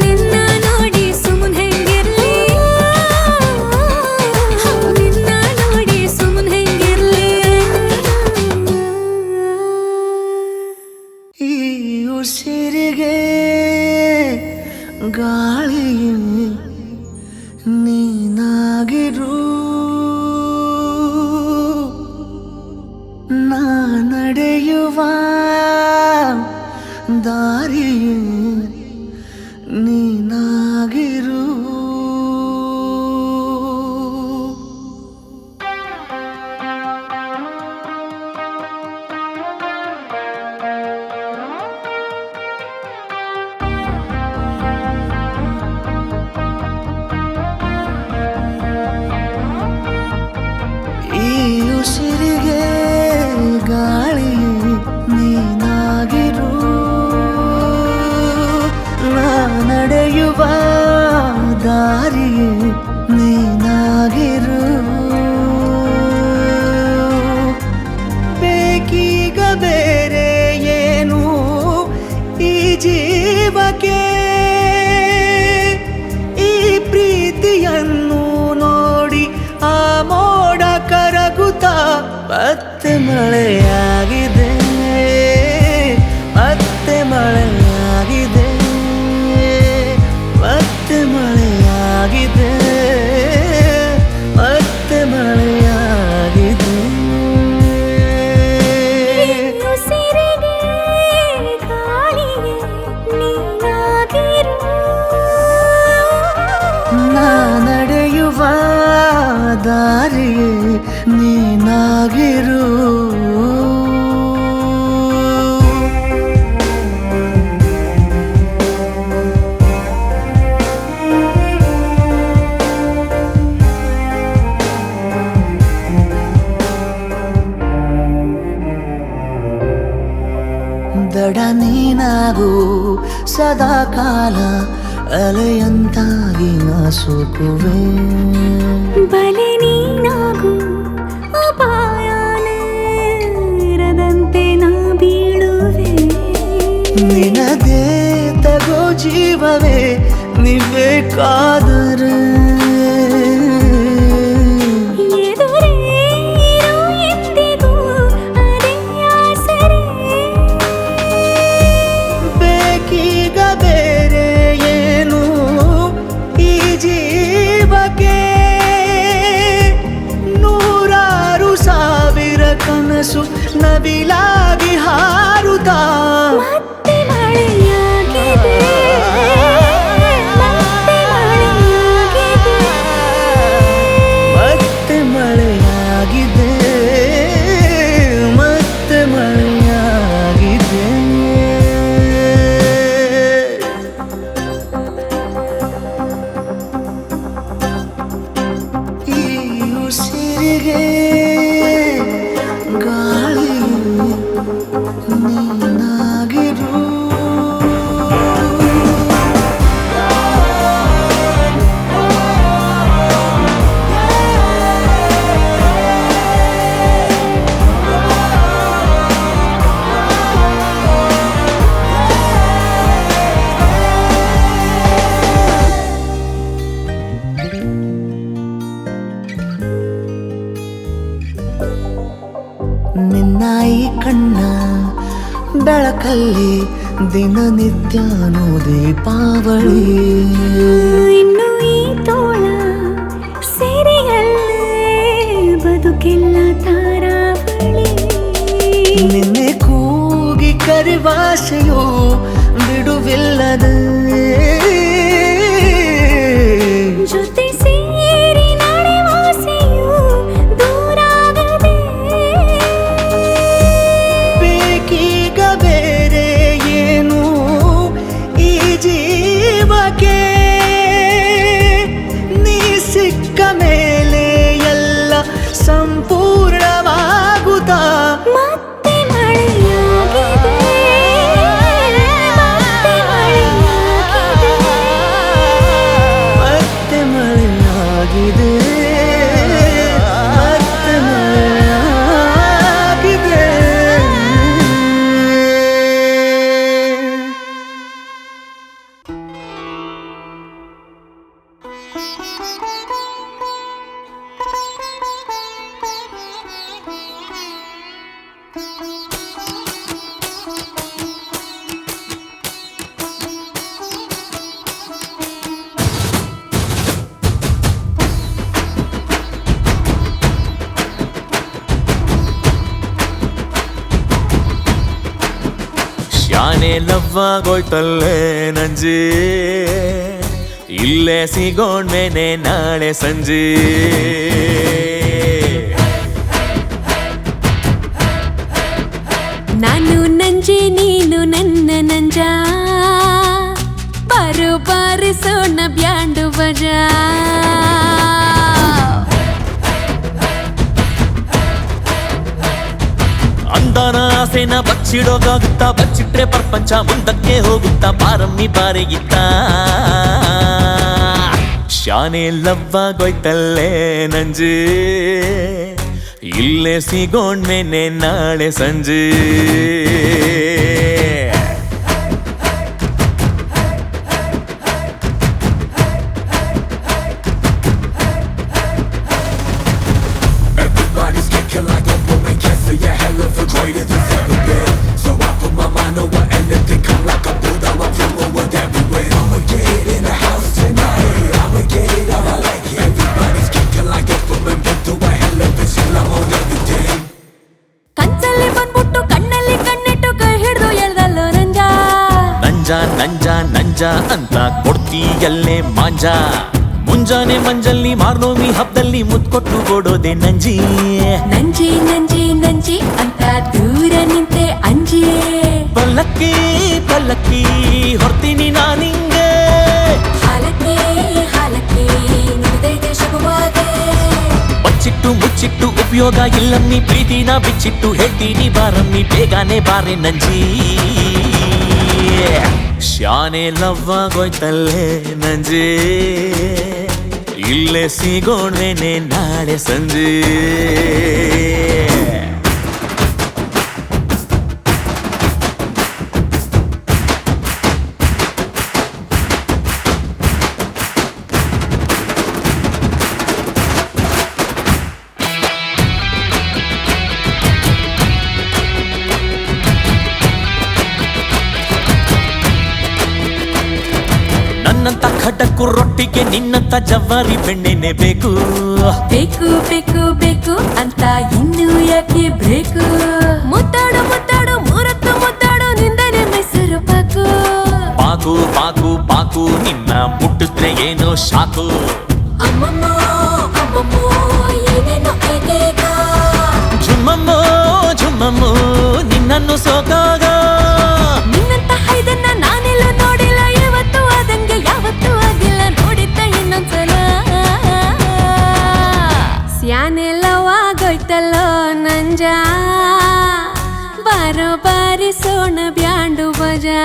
S4: ನಿನ್ನ ನೋಡಿ ಸುಮ್ಮನೆ ಹೆಂಗಿರ್ಲಿ ನಿನ್ನ ನೋಡಿ ಸುಮ್ಮನೆ ಹೆಂಗಿರ್ಲಿ
S5: ಈ ಉಸಿರಿಗೆ ಗಾಳಿ ನೀನಾಗಿರು ನಾ ನಡೆಯುವ ದಾರಿ ನೀನಾಗಿರು ಈ ಉಸಿರಿಗೆ ಗಾಳಿ ನೀನಾಗಿರು ನಾ ನಡೆಯುವ ದಾರಿ ನೀನಾಗಿರು ಬೇಕೀಗ ಬೇರೆ ಏನು ಈ ಜೀವಕ್ಕೆ ಈ ಪ್ರೀತಿಯನ್ನು ನೋಡಿ ಆ ಮೋಡ ಕರಗುತ್ತಾ ಮತ್ತೆ ಮಳೆಯಾಗಿದೆ ಮತ್ತೆ ಮಳೆಯಾಗಿದೆ ಮತ್ತೆ ಮಳೆಯಾಗಿದೆ ಮತ್ತೆ ಮಳೆಯಾಗಿದೆ ನೀನಾಗಿರು. ದಡ ನೀನಾಗು ಸದಾ ಕಾಲ ಅಲೆಯಂತಾಗಿ ನಾ ಸೋಕುವೆ.
S4: ಬಲೆ ನೀನಾಗು ಅಪಾಯದಂತೆ ನಾ ಬೀಳುವೆ.
S5: ನಿನದೇ ತಗೋ ಜೀವವೇ ನೀಬೇಕಾದರೆ.
S4: ಎದುರೇ ಇರು ಎಂದಿಗೂ ಅದೇ ಆಸರೆ.
S5: ಬೇಕೀಗ ಬೇರೆ ಏನು ಈ ಜೀವಕ್ಕೆ. ನೂರಾರು ಸಾವಿರ ಕನಸು ನವಿಲಾಗಿ ಹಾರುತ್ತಾ
S4: ಮತ್ತೆ ಮಳೆಯಾಗಿದೆ, ಮತ್ತೆ ಮಳೆಯಾಗಿದೆ.
S5: ಮತ್ತೆ ಮಳೆಯಾಗಿದೆ, ಮತ್ತೆ ಮಳೆಯಾಗಿದೆ. ಈ ಉಸಿರಿಗೆ ಗಾಳಿ ನೀನಾಗಿರು. ನಿನ್ನ ಈ ಕಣ್ಣ ಬೆಳಕಲ್ಲಿ ದಿನನಿತ್ಯನೂ ದೀಪಾವಳಿ.
S4: ಇನ್ನು ಈ ತೋಳ ಸೆರೆಯಲ್ಲೇ ಬದುಕೆಲ್ಲ ತಾರಾವಳಿ.
S5: ನಿನ್ನೆ ಕೂಗಿ ಕರಿವಾಸೆಯು ಬಿಡುವಿಲ್ಲದೆ
S4: ಜೊತೆ ಸೇರಿ ನಡೆವಾಸೆಯು ದೂರಾಗದೆ.
S5: ಬೇಕೀಗ ಬೇರೆ ಏನು ಈ ಜೀವಕ್ಕೆ. ನೀ ಸಿಕ್ಕ ಮೇಲೆ ಎಲ್ಲ ಸಂಪೂರ್ಣವಾಗುತ್ತಾ
S4: ಮತ್ತೆ ಮಳೆಯಾಗಿದೆ, ಮತ್ತೆ ಮಳೆಯಾಗಿದೆ.
S5: ಮತ್ತೆ ಮಳೆಯಾಗಿದೆ, ಮತ್ತೆ ಮಳೆಯಾಗಿದೆ.
S3: ಶಾನೆ ಲವ್ವಾಗೋಯ್ತಲ್ಲೇ ನಂಜಿ, ಇಲ್ಲೇ ಸಿಗೋಣ್ಮೇನೆ ನಾಳೆ ಸಂಜೆ.
S4: ನಾನು ನಂಜೆ ನೀನು ನನ್ನ ನಂಜ, ಬಾರು ಬಾರಿಸೋಣ ಬ್ಯಾಂಡು ಬಜಾ.
S3: ಅಂದನ ಆಸೆನ ಬಚ್ಚಿಡೋಕಾಗುತ್ತಾ, ಬಚ್ಚಿಟ್ರೆ ಪ್ರಪಂಚ ಮುಂದಕ್ಕೆ ಹೋಗುತ್ತಾ. ಬಾರಮ್ಮಿ ಬಾರೆಗಿತ್ತ ಶಾನೆ ಲವ್ವಾಗೋಯ್ತಲ್ಲೇ ನಂಜೆ, ಇಲ್ಲೇ ಸಿಗೋಣ್ಮೇನೆ ನಾಳೆ ಸಂಜೆ.
S6: Everybody's kicking like a woman, can't say a hell of a greater than ever been. So I put my mind over anything, come like a Buddha, I'm flowing with every wind. I'ma get it in the house tonight, I'ma get it how I like it. Everybody's kicking like a woman, been through a hell of a shit, I'm on everything.
S4: ಕನ್ಸಲ್ಲಿ ಬಂದ್ಬಿಟ್ಟು ಕಣ್ಣಲ್ಲಿ ಕಣ್ಣಿಟ್ಟು ಕೈ ಹಿಡ್ದು ಎಳ್ದಲ್ಲೋ ನಂಜ.
S3: ನಂಜ ನಂಜ ನಂಜ ಅಂತ ಕೊಡ್ತೀಯಲ್ಲೇ ಮಾಂಜ. ಮುಂಜಾನೆ ಮಂಜಲ್ಲಿ ಮಾರ್ನೋಮಿ ಹಬ್ಬದಲ್ಲಿ ಮುತ್ಕೊಟ್ಟು ಓಡೋದೆ ನಂಜಿ.
S4: ನಂಜಿ ನಂಜಿ ನಂಜಿ ಅಂತ ದೂರ ನಿಂತೆ ಅಂಜಿ.
S3: ಪಲ್ಲಕ್ಕಿ ಪಲ್ಲಕ್ಕಿ ಹೊರ್ತೀನಿ ನಾನಿಂಗೆ.
S4: ಹಾಲಕ್ಕೆ ಹಾಲಕ್ಕೆ ನುಡಿದೈತೆ ಶುಭವಾಗೆ.
S3: ಬಚ್ಚಿಟ್ಟು ಮುಚ್ಚಿಟ್ಟು ಉಪಯೋಗ ಇಲ್ಲಮ್ಮಿ, ಪ್ರೀತಿನ ಬಿಚ್ಚಿಟ್ಟು ಹೇಳ್ತೀನಿ ಬಾರಮ್ಮಿ, ಬೇಗನೆ ಬಾರೆ ನಂಜಿ. ಶಾನೆ ಲವ್ವಾಗೋಯ್ತಲ್ಲೇ ನಂಜಿ, ಇಲ್ಲೇ ಸಿಗೋಣ್ವೇನೆ ನಾಳೆ ಸಂಜೆ. ನನ್ನಂತ ಖಡಕ್ಕು ರೊಟ್ಟಿಗೆ ನಿನ್ನಂತ ಜವಾರಿ ಬೆಣ್ಣೆನೆ ಬೇಕು.
S4: ಬೇಕು ಬೇಕು ಬೇಕು ಅಂತ ಇನ್ನು ಯಾಕೆ ಬೇಕು. ಮುದ್ದಾಡು ಮುದ್ದಾಡು ಮೂರತ್ತು ಮುದ್ದಾಡು ನಿಂದನೆ ಮೈಸೂರು ಪಾಕು.
S3: ಪಾಕು ಪಾಕು ಪಾಕು ನಿನ್ನ ಮುಟ್ಟಿದ್ರೆ ಏನೋ ಶಾಕು.
S4: ಅಮ್ಮಮ್ಮ ಅಮ್ಮಮ್ಮೋ ಏನೇನೋ ಏಕೇಕ.
S3: ಝುಮ್ಮಮ್ಮೋ ಝುಮ್ಮಮ್ಮೋ ನಿನ್ನನ್ನು ಸೋಕಾಗ.
S4: ನಿನ್ನಂತ ಹೈದನ್ನ ನಾನೆಲ್ಲೂ ನೋಡಿಲ್ಲ, ಇವತ್ತು ಆದಂಗೆ ಯಾವತ್ತೂ ಆಗಿಲ್ಲ, ನೋಡಿದ್ದ ಇನ್ನೊಂದ್ಸಲ. ಸ್ಯಾನೆಲ್ಲವಾಗೋಯ್ತಲ್ಲೋ ನಂಜ, ಬಾರೋ ಬಾರಿಸೋಣ ಬ್ಯಾಂಡು ಬಜಾ.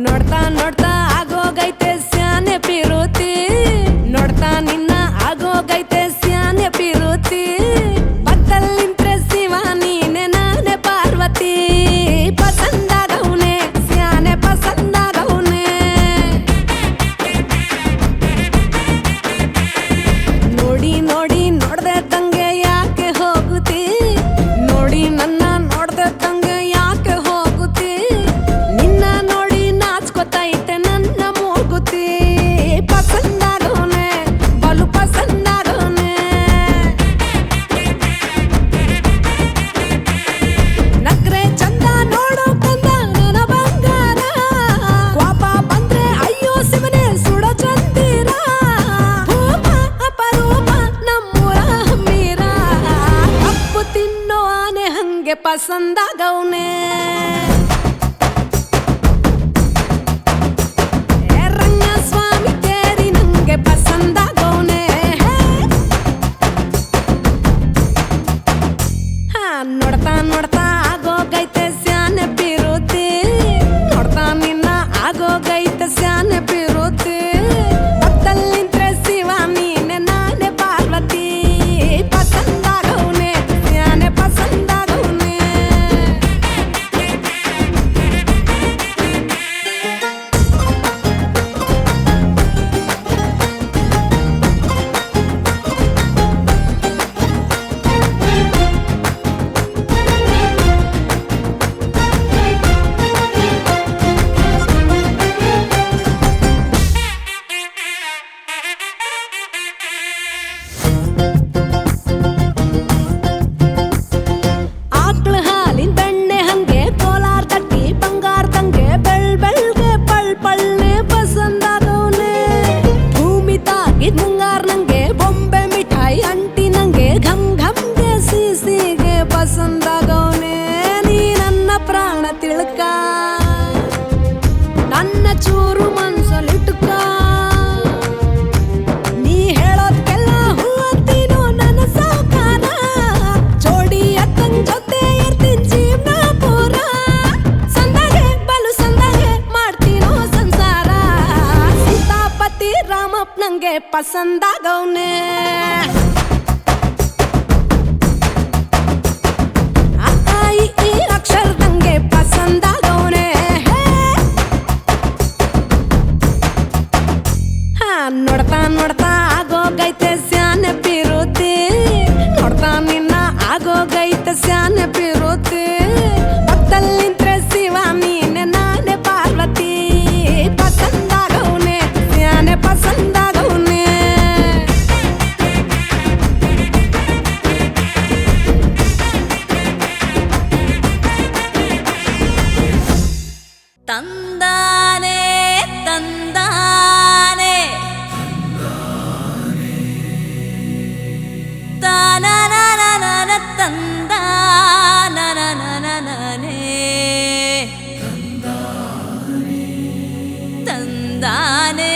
S4: ನೋಡ್ತಾ ನೋಡ್ತಾ ಆಗೋಗೈತೆ ಸ್ಯಾನೆ ಪಿರುತಿ, ನೋಡ್ತಾ ನಿನ್ನ ಆಗೋಗೈತೆ ಸ್ಯಾನೆ ಪಿರುತಿ. ಪಕ್ಕದಲ್ಲಿಂತ್ರೆ ಶಿವ ನೀನೆ ನಾನೇ ಪಾರ್ವತಿ, ಪಸಂದಾಗವ್ನೆ ಸ್ಯಾನೆ ಪಸಂದಾಗವ್ನೆ. ನೋಡಿ ನೋಡಿ ನೋಡ್ದೆ ತಂಗೆ ಯಾಕೆ ಹೋಗುತ್ತಿ, ನೋಡಿ ನನ್ನ ನೋಡ್ದೆ ತಂಗೆ ಯಾಕೆ ಹೋಗುತ್ತಿ. ನಿನ್ನ ನೋಡಿ ನಾಚ್ಕೊತೈತೆ ನನ್ನ ಮೂಗುತಿ, ಪಸಂದಾಗವ್ನೆ ಬಲು ಪಸಂದಾಗವ್ನೆ. ನಕ್ರೆ ಚಂದ ನೋಡೋ ಕಂದ ನನ್ನ ಬಂಗಾರ, ಕೋಪ ಬಂದ್ರೆ ಅಯ್ಯೋ ಶಿವನೇ ಸುಡೋ ಚಂದಿರ. ಭೂಪ ಅಪರೂಪ ನಮ್ಮೂರ ಹಮ್ಮೀರ, ಕಪ್ಪು ತಿನ್ನೋ ಆನೆ ಹಂಗೆ ಪಸಂದಾಗವ್ನೆ. ರಂಗಸ್ವಾಮಿ ಕೇರಿ ನಂಗೆ ಪಸಂದಾಗವ್ನೆ. ನೋಡ್ತಾ ನೋಡ್ತಾ ಆಗೋಗೈತೆ ಸ್ಯಾನೆ ಪಿರುತಿ, ನೋಡ್ತಾ ನಿನ್ನ ಆಗೋಗೈತೆ ಸ್ಯಾನೆ ಪಿರುತಿ. ಪಕ್ಕದಲ್ಲಿಂತ್ರೆ ಶಿವ ನೀನೆ ನಾನೇ ಪಾರ್ವತಿ, ಪಸಂದಾಗವ್ನೆ ಸ್ಯಾನೆ ಪಸಂದಾಗವ್ನೆ. ಆಕ್ಳ ಹಾಲಿನ ಬೆಣ್ಣೆ ಹಂಗೆ, ಕೋಲಾರ ತಟ್ಟಿ ಬಂಗಾರದಂಗೆ, ಬೆಳ್ಬೆಳ್ಗೆ ಪಳ್ ಪಳ್ಳೆ ಪಸಂದಾಗವ್ನೆ. ಭೂಮಿ ತಾಗಿದ್ ಮುಂಗಾರ ನಂಗೆ, ಬೊಂಬೆ ಮಿಠಾಯಿ ಅಂಟಿ ನಂಗೆ, ಘಮ್ ಘಮ್ಗೆ ಸಿಸಿಗೆ ಪಸಂದಾಗವ್ನೆ. ನೀ ನನ್ನ ಪ್ರಾಣ ತಿಳ್ಕ, ನನ್ನ ಚೂರು ಮನ್ಸಲ್ಲಿಟ್ಕ. ನೀ ಹೇಳೋದ್ಕೆಲ್ಲ ಹೂ ಅಂತೀನೋ ನನ್ನ ಸಾಕಾರ, ಜೋಡಿ ಅಕ್ಕನ್ ಜೊತೆ ಇರ್ತೀನಿ ಜೀವನ ಪೂರ. ಸಂದಾಗೆ ಬಲು ಸಂದಾಗೆ ಮಾಡ್ತೀನೋ ಸಂಸಾರ, ಸೀತಾಪತಿ ರಾಮಪ್ಪ ನಂಗೆ ಪಸಂದಾಗವ್ನೆ. ಆ ಈ ಅಕ್ಷರದಂಗೆ ಪಸಂದ ಪಸಂದಾಗವನೆ ನೋಡ್ತಾ ನೋಡ್ತಾ ಆಗೋಗೈತೆ ಸ್ಯಾನೆ ಪಿರುತಿ ನೋಡ್ತಾ ನಿನ್ನ ಆಗೋಗೈತೆ ಸ್ಯಾನೆ ಪಿರುತಿ ಪಕ್ಕದಲ್ಲಿಂತ್ರೆ ಶಿವ ನೀನೆ ನಾನೇ ಪಾರ್ವತಿ ಪಸಂದಾಗವನೆ ಸ್ಯಾನೆ ಪಸಂದಾಗವನೆ ತಂದಾನೆ ತಂದಾನೆ ತಾನನನನನ ತಂದಾನನನನನೆ ತಂದಾನೆ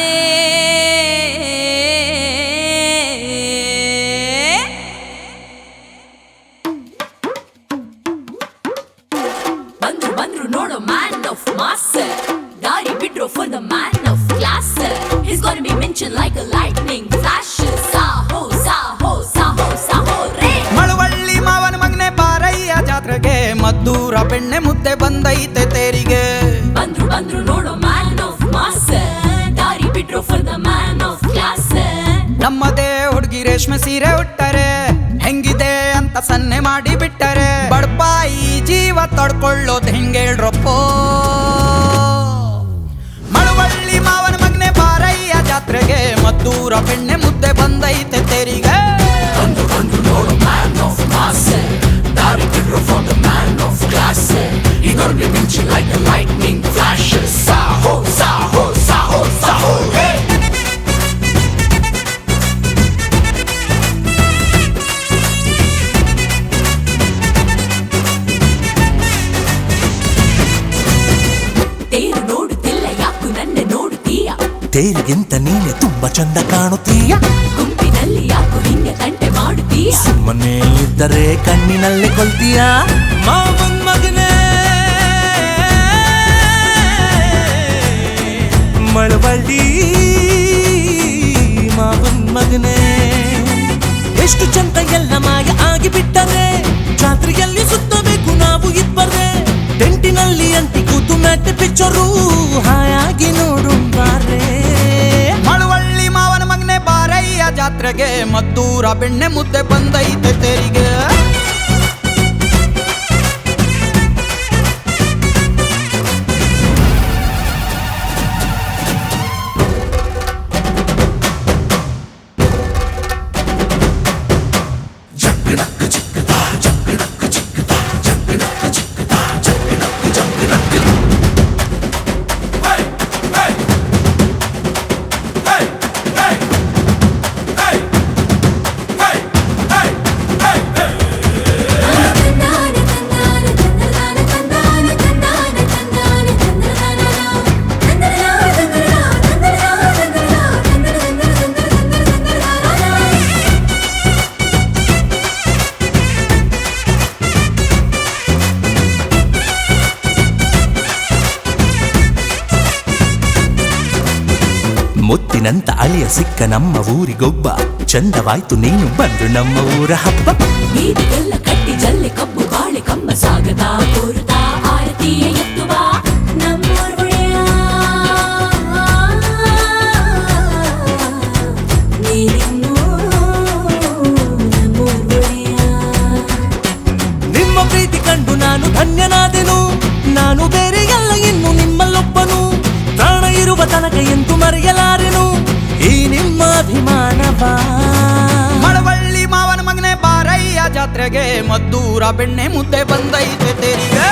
S4: ಬಂದ್ರು ಬಂದ್ರು ನೋಡೋ ಮ್ಯಾನ್ ಆಫ್ ಮಾಸ್ ದಾರಿ ಬಿಡ್ರೋ for the man of class He's gonna be mentioned like a lightning flash ಸಾಹೋ ಸಾಹೋ ಸಾಹೋ ಸಾಹೋ ರೇ
S5: ಮಳವಳ್ಳಿ ಮಾವನ ಮಗನೆ ಬಾರಯ್ಯ ಜಾತ್ರೆಗೆ ಮದ್ದೂರ ಬೆಣ್ಣೆ ಮುದ್ದೆ ಬಂದೈತೆ ತೇರಿಗೆ
S4: ಬಂದ್ರು ಬಂದ್ರು ನೋಡೋ ಮ್ಯಾನ್ ಆಫ್ ಮಾಸ್ ದಾರಿ ಬಿಡ್ರೋ for the man of class
S5: ನಮ್ಮದೇ ಹುಡುಗಿ ರೇಷ್ಮೆ ಸೀರೆ ಉಟ್ಟರೆ ಹೆಂಗಿದೆ ಅಂತ ಸನ್ನೆ ಮಾಡಿ ಬಿಟ್ಟರೆ ಬಡ್ಪಾಯಿ ಜೀವ ತಡ್ಕೊಳ್ಳೋದು ಹೆಂಗೇಳ್ರಪ್ಪೋ ಮಳವಳ್ಳಿ ಮಾವನ ಮಗನೆ ಬಾರಯ್ಯ ಜಾತ್ರೆಗೆ ಮದ್ದೂರ ಬೆಣ್ಣೆ ಮುದ್ದೆ ಬಂದೈತೆ ತೇರಿಗೆ
S3: ಬಂದ್ರು ಬಂದ್ರು ನೋಡು ಮ್ಯಾನ್ ಆಫ್ ಮಾಸ್ ದಾರಿ ಬಿಡ್ರೋ for the man of class He's gonna be mentioned like a lightning flash ಸಾಹೋ ಸಾಹೋ ಸಾಹೋ ಸಾಹೋ ರೇ
S4: ತೇರು ನೋಡುತ್ತಿಲ್ಲ ಯಾಕು ನನ್ನ ನೋಡುತ್ತೀಯ
S3: ತೇರಿಗಿಂತ ನೀನೆ ತುಂಬಾ ಚಂದ ಕಾಣುತ್ತೀಯ
S4: ಗುಂಪಿನಲ್ಲಿ ಯಾಕು ಹಿಂಗೆ ತಂಟೆ ಮಾಡುತ್ತೀಯ
S3: ಸುಮ್ಮನೆ ಇದ್ದರೆ ಕಣ್ಣಿನಲ್ಲಿ ಕೊಲ್ತೀಯ ಮಾವನ್ ಮಗನೇ ಮಳವಳ್ಳಿ ಮಾವನ್ ಮಗನೇ ಎಷ್ಟು ಚಂದ ಎಲ್ಲ ಮಾಯ ಆಗಿಬಿಟ್ಟರೆ ಜಾತ್ರೆಯಲ್ಲಿ ಸುತ್ತಬೇಕು ನಾವು ಇಬ್ಬರೇ ಟೆಂಟಿನಲ್ಲಿ ಅಂಟಿ ಕೂತು ಮ್ಯಾಟ್ ಪಿಕ್ಚರು ಹಾಯಾಗಿ ನೋಡುಂಬಾರೆ
S5: ಮಳವಳ್ಳಿ ಮಾವನ ಮಗನೆ ಬಾರಯ್ಯ ಜಾತ್ರೆಗೆ ಮದ್ದೂರ ಬೆಣ್ಣೆ ಮುದ್ದೆ ಬಂದೈತೆ ತೇರಿಗೆ
S3: ಮುತ್ತಿನಂತ ಅಳಿಯ ಸಿಕ್ಕ ನಮ್ಮ ಊರಿಗೊಬ್ಬ ಚಂದವಾಯ್ತು ನೀನು ಬಂದು ನಮ್ಮ ಊರ ಹಬ್ಬ
S4: ಬೀದಿಗೆಲ್ಲ ಕಟ್ಟಿ ಜಲ್ಲೆ ಕಬ್ಬು ಬಾಳೆ ಕಮ್ಮ ಸಾಗತಾ ಕೋರುತ್ತಾ ಆರತಿಯ ಎತ್ತುವ ನಮ್ಮೂರ್ ಒಡೆಯ ನೀನಿನ್ನೂ ನಮ್ಮೂರ್ ಒಡೆಯ
S3: ನಿಮ್ಮ ಪ್ರೀತಿ ಕಂಡು ನಾನು ಧನ್ಯನಾದೆನು ನಾನು ಬೇರೆ ಎಲ್ಲ ಇನ್ನು ನಿಮ್ಮಲ್ಲೊಬ್ಬನು ಪ್ರಾಣ ಇರುವ ತನಕ ಎಂದು ಮರೆಯಲಾರೆನು ಈ ನಿಮ್ಮ ಅಭಿಮಾನವಾ
S5: ಮಳವಳ್ಳಿ ಮಾವನ ಮಗನೆ ಬಾರಯ್ಯ ಜಾತ್ರೆಗೆ ಮದ್ದೂರ ಬೆಣ್ಣೆ ಮುದ್ದೆ ಬಂದೈತೆ ತೇರಿಗೆ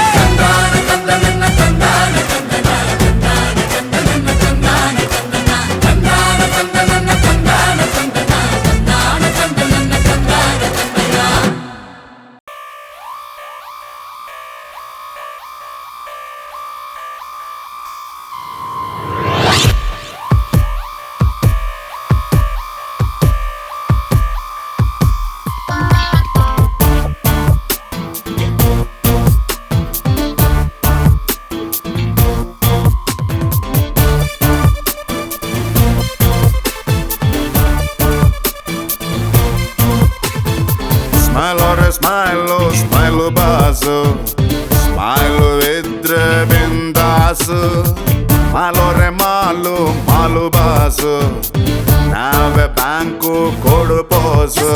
S7: Smile, oh, smile, oh, bazo. ಮಾಲು ಇದ್ರೆ ಬಿಂದಾಸು ಮಾಲೋರೆ ಮಾಲು ಮಾಲು ಬಾಸು ನಾವೇ ಬ್ಯಾಂಕು ಕೊಡು pose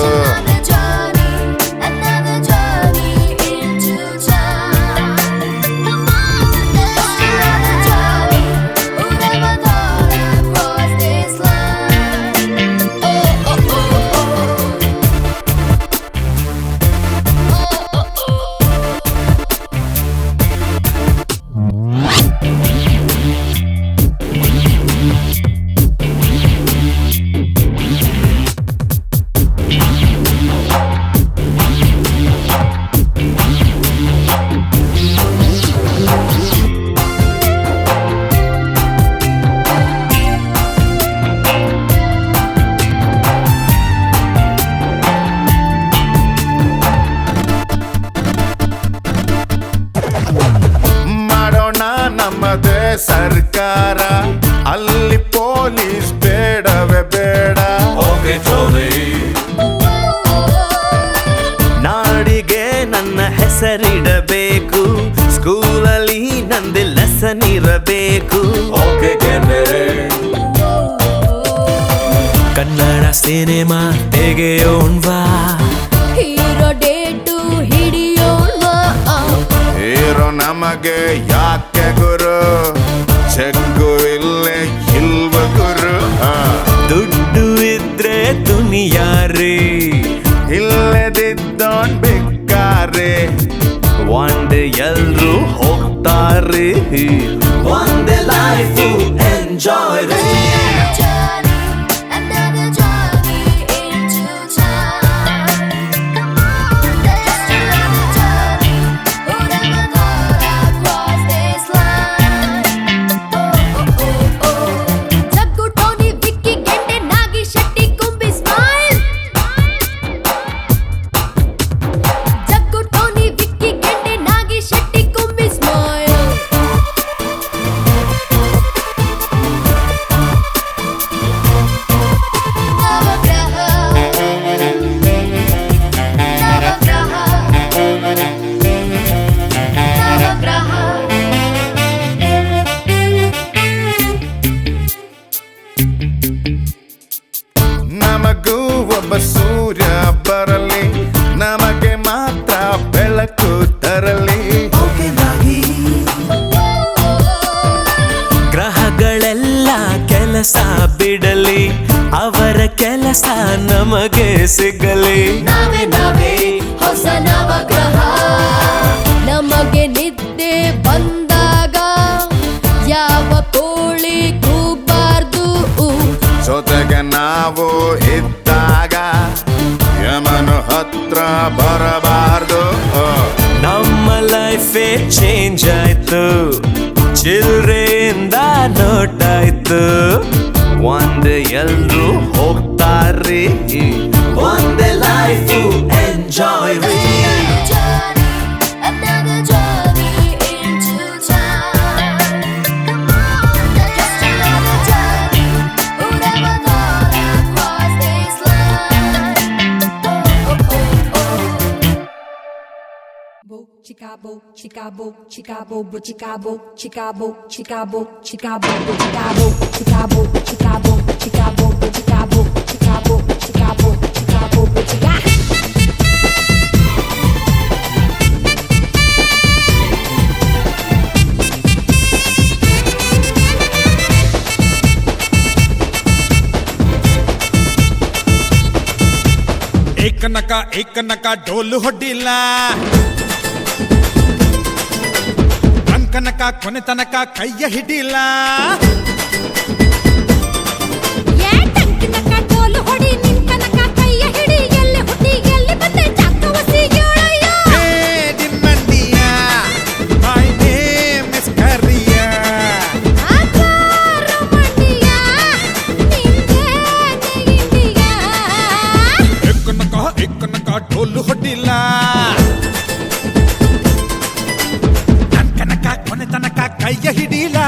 S4: Another journey into time. Come on, just another journey. Who never thought I'd cross this line? Oh, oh, oh, oh. Oh, oh, oh.
S7: ಮಾಡೋಣ ನಮ್ಮದೇ ಸರ್ಕಾರ ಅಲ್ಲಿ police ಬೇಡವೇ ಬೇಡ
S3: ನಾಡಿಗೆ ನನ್ನ ಹೆಸರಿಡಬೇಕು ಸ್ಕೂಲಲ್ಲಿ ನಂದೆ ಲೆಸನ್ ಇರಬೇಕು ಕನ್ನಡ ಸಿನಿಮಾ ತೆಗೆಯೋಣ್ವಾ
S4: ಹೀರೋ ಡೇಟು ಹಿಡಿಯೋಣ್ವಾ
S7: ಹೀರೋ ನಮಗೆ ಯಾಕೆ ಗುರು ಚೆಕ್ಕು ಇಲ್ಲೇ ಇಲ್ವ ಗುರು
S3: ದುಡ್ಡು ಇದ್ರೆ ದುನಿಯಾರಿ
S7: ಇಲ್ಲದಿದ್ದೋನ್ ಬೇಕಾರೆ
S3: ಒಂದೇ ಎಲ್ರು ಹೋಗ್ತಾರೆ ಒಂದೇ life enjoy
S4: Another journey into time. Come on, just another journey. Who never thought I'd cross this line? Oh, oh, oh, oh. Jaggu, Tony, Vicky, Gende, Nagi, Shetty, Kumbi, smile. Jaggu, Tony, Vicky, Gende, Nagi, Shetty, Kumbi, smile.
S7: ನಮಗೂ ಒಬ್ಬ ಸೂರ್ಯ ಬರಲಿ ನಮಗೆ ಮಾತ್ರ ಬೆಳಕು ತರಲಿ
S3: ಗ್ರಹಗಳೆಲ್ಲ ಕೆಲಸ ಬಿಡಲಿ ಅವರ ಕೆಲಸ ನಮಗೆ ಸಿಗಲಿ
S4: ನಾವೇ ನಾವೇ ಹೊಸ ನವಗ್ರಹ ನಮಗೆ ನಿದ್ದೆ ಬಂದಾಗ ಯಾವ ಕೋಳಿ ಕೂಗಬಾರ್ದು
S7: ಜೊತೆಗೆ ನಾವು ಇದ್ದಾಗ ಯಮನು ಹತ್ರ ಬರಬಾರ್ದು
S3: ನಮ್ಮ ಲೈಫೇ ಚೇಂಜ್ ಆಯ್ತು ಚಿಲ್ರೆಯಿಂದ ನೋಟಾಯ್ತು ಒಂದೇ ಎಲ್ರು ಹೋಗ್ತಾರೆ ಒಂದೇ life enjoy
S4: Another journey into time. Come on, just another journey. Who never thought I'd cross this line? Oh, oh, oh, oh.
S8: Chicago, Chicago, Chicago, Chicago, Chicago, Chicago, Chicago, Chicago, Chicago, Chicago, Chicago, Chicago, Chicago, Chicago, Chicago, Chicago.
S9: ಏಕ ನಕ ಡೋಲು ಹೊಡ್ಡಿಲ್ಲ ಅಂಕನಕ ಕೊನೆ ತನಕ ಕೈಯ ಹಿಡಿಲ್ಲ
S4: ಟಂಕಿನಕ ಡೋಲು ಹೊಡಿ ನಿಂಕನಕ ಕೈಯ ಹಿಡಿ ಎಲ್ಲಿ ಹುಟ್ಟಿ ಎಲ್ಲಿ ಬಂದೆ ಚಾಕವಸಿ ಹೇಳಯ್ಯ
S9: ಡಿಮ್ಮಂಡಿಯ ಮೈ ನೇಮ್ ಇಸ್ ಕರಿಯಾ
S4: ಆಚಾರ ಮಂಡಿಯ ನಿಂದೆ ಇಂಡಿಯಾ
S9: ಏಕ ನಕ ಡೋಲು ಹೊಡ್ಡಿಲ್ಲ ಅಂಕನಕ ಕೊನೆ ತನಕ ಕೈಯ ಹಿಡಿಲ್ಲ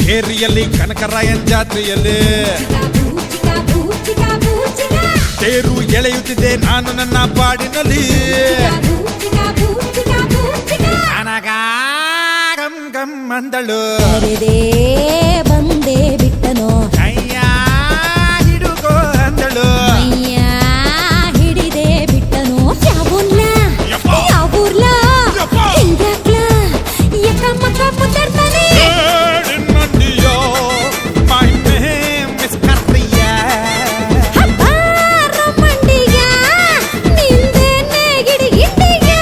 S9: ಕೇರಿಯಲ್ಲಿ ಕನಕರಾಯನ್ ಜಾತ್ರೆಯಲ್ಲಿ ತೇರು ಎಳೆಯುತ್ತಿದೆ ನಾನು ನನ್ನ ಪಾಡಿನಲ್ಲಿ ನನಗ ಗಮ್ ಗಮ್ ಅಂದಳು
S8: ಬಂದೆ ಬಿಟ್ಟನೋ
S9: ಕೈಯ ಹಿಡುಗೋ ಅಂದಳು
S8: ಅಯ್ಯ ಹಿಡಿದೆ ಬಿಟ್ಟನೋ ಯಾವೂರ್ಲ
S9: ಯಪ್ಪ.
S8: ಯಾವೂರ್ಲ
S9: ಯಪ್ಪ.
S8: ಹಿಂಗ್ಯಾಕ್ಲ ಯಕ್ಕ ಮಕ್ಕ ಮುದ್ದಾಡ್ತಾನೆ
S9: ಮಂಡಿಯೋ ಮೈ ನೇಮ್ ಇಸ್ ಕರ್ರಿಯ
S8: ಹಬ್ಬಾರ ಮಂಡಿಯ ನಿಂದೇನೆ ಗಿಡಿಗಿಟ್ಟಿಯ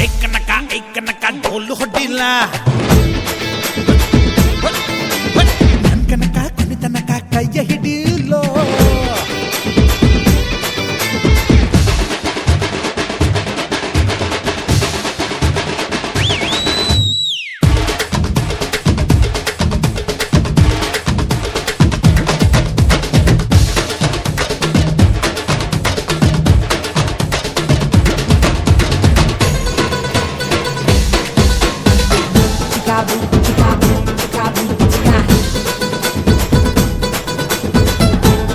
S9: ಏಕನಕ ಡೋಲು ಹೊಡ್ಡಿಲ್ಲ ನನ್ಕನಕ ಕುಣಿತನಕ ಕೈಯ ಹಿಡಿಯಲ್ಲೋ
S8: Chicago, Chicago, Chicago, Chicago.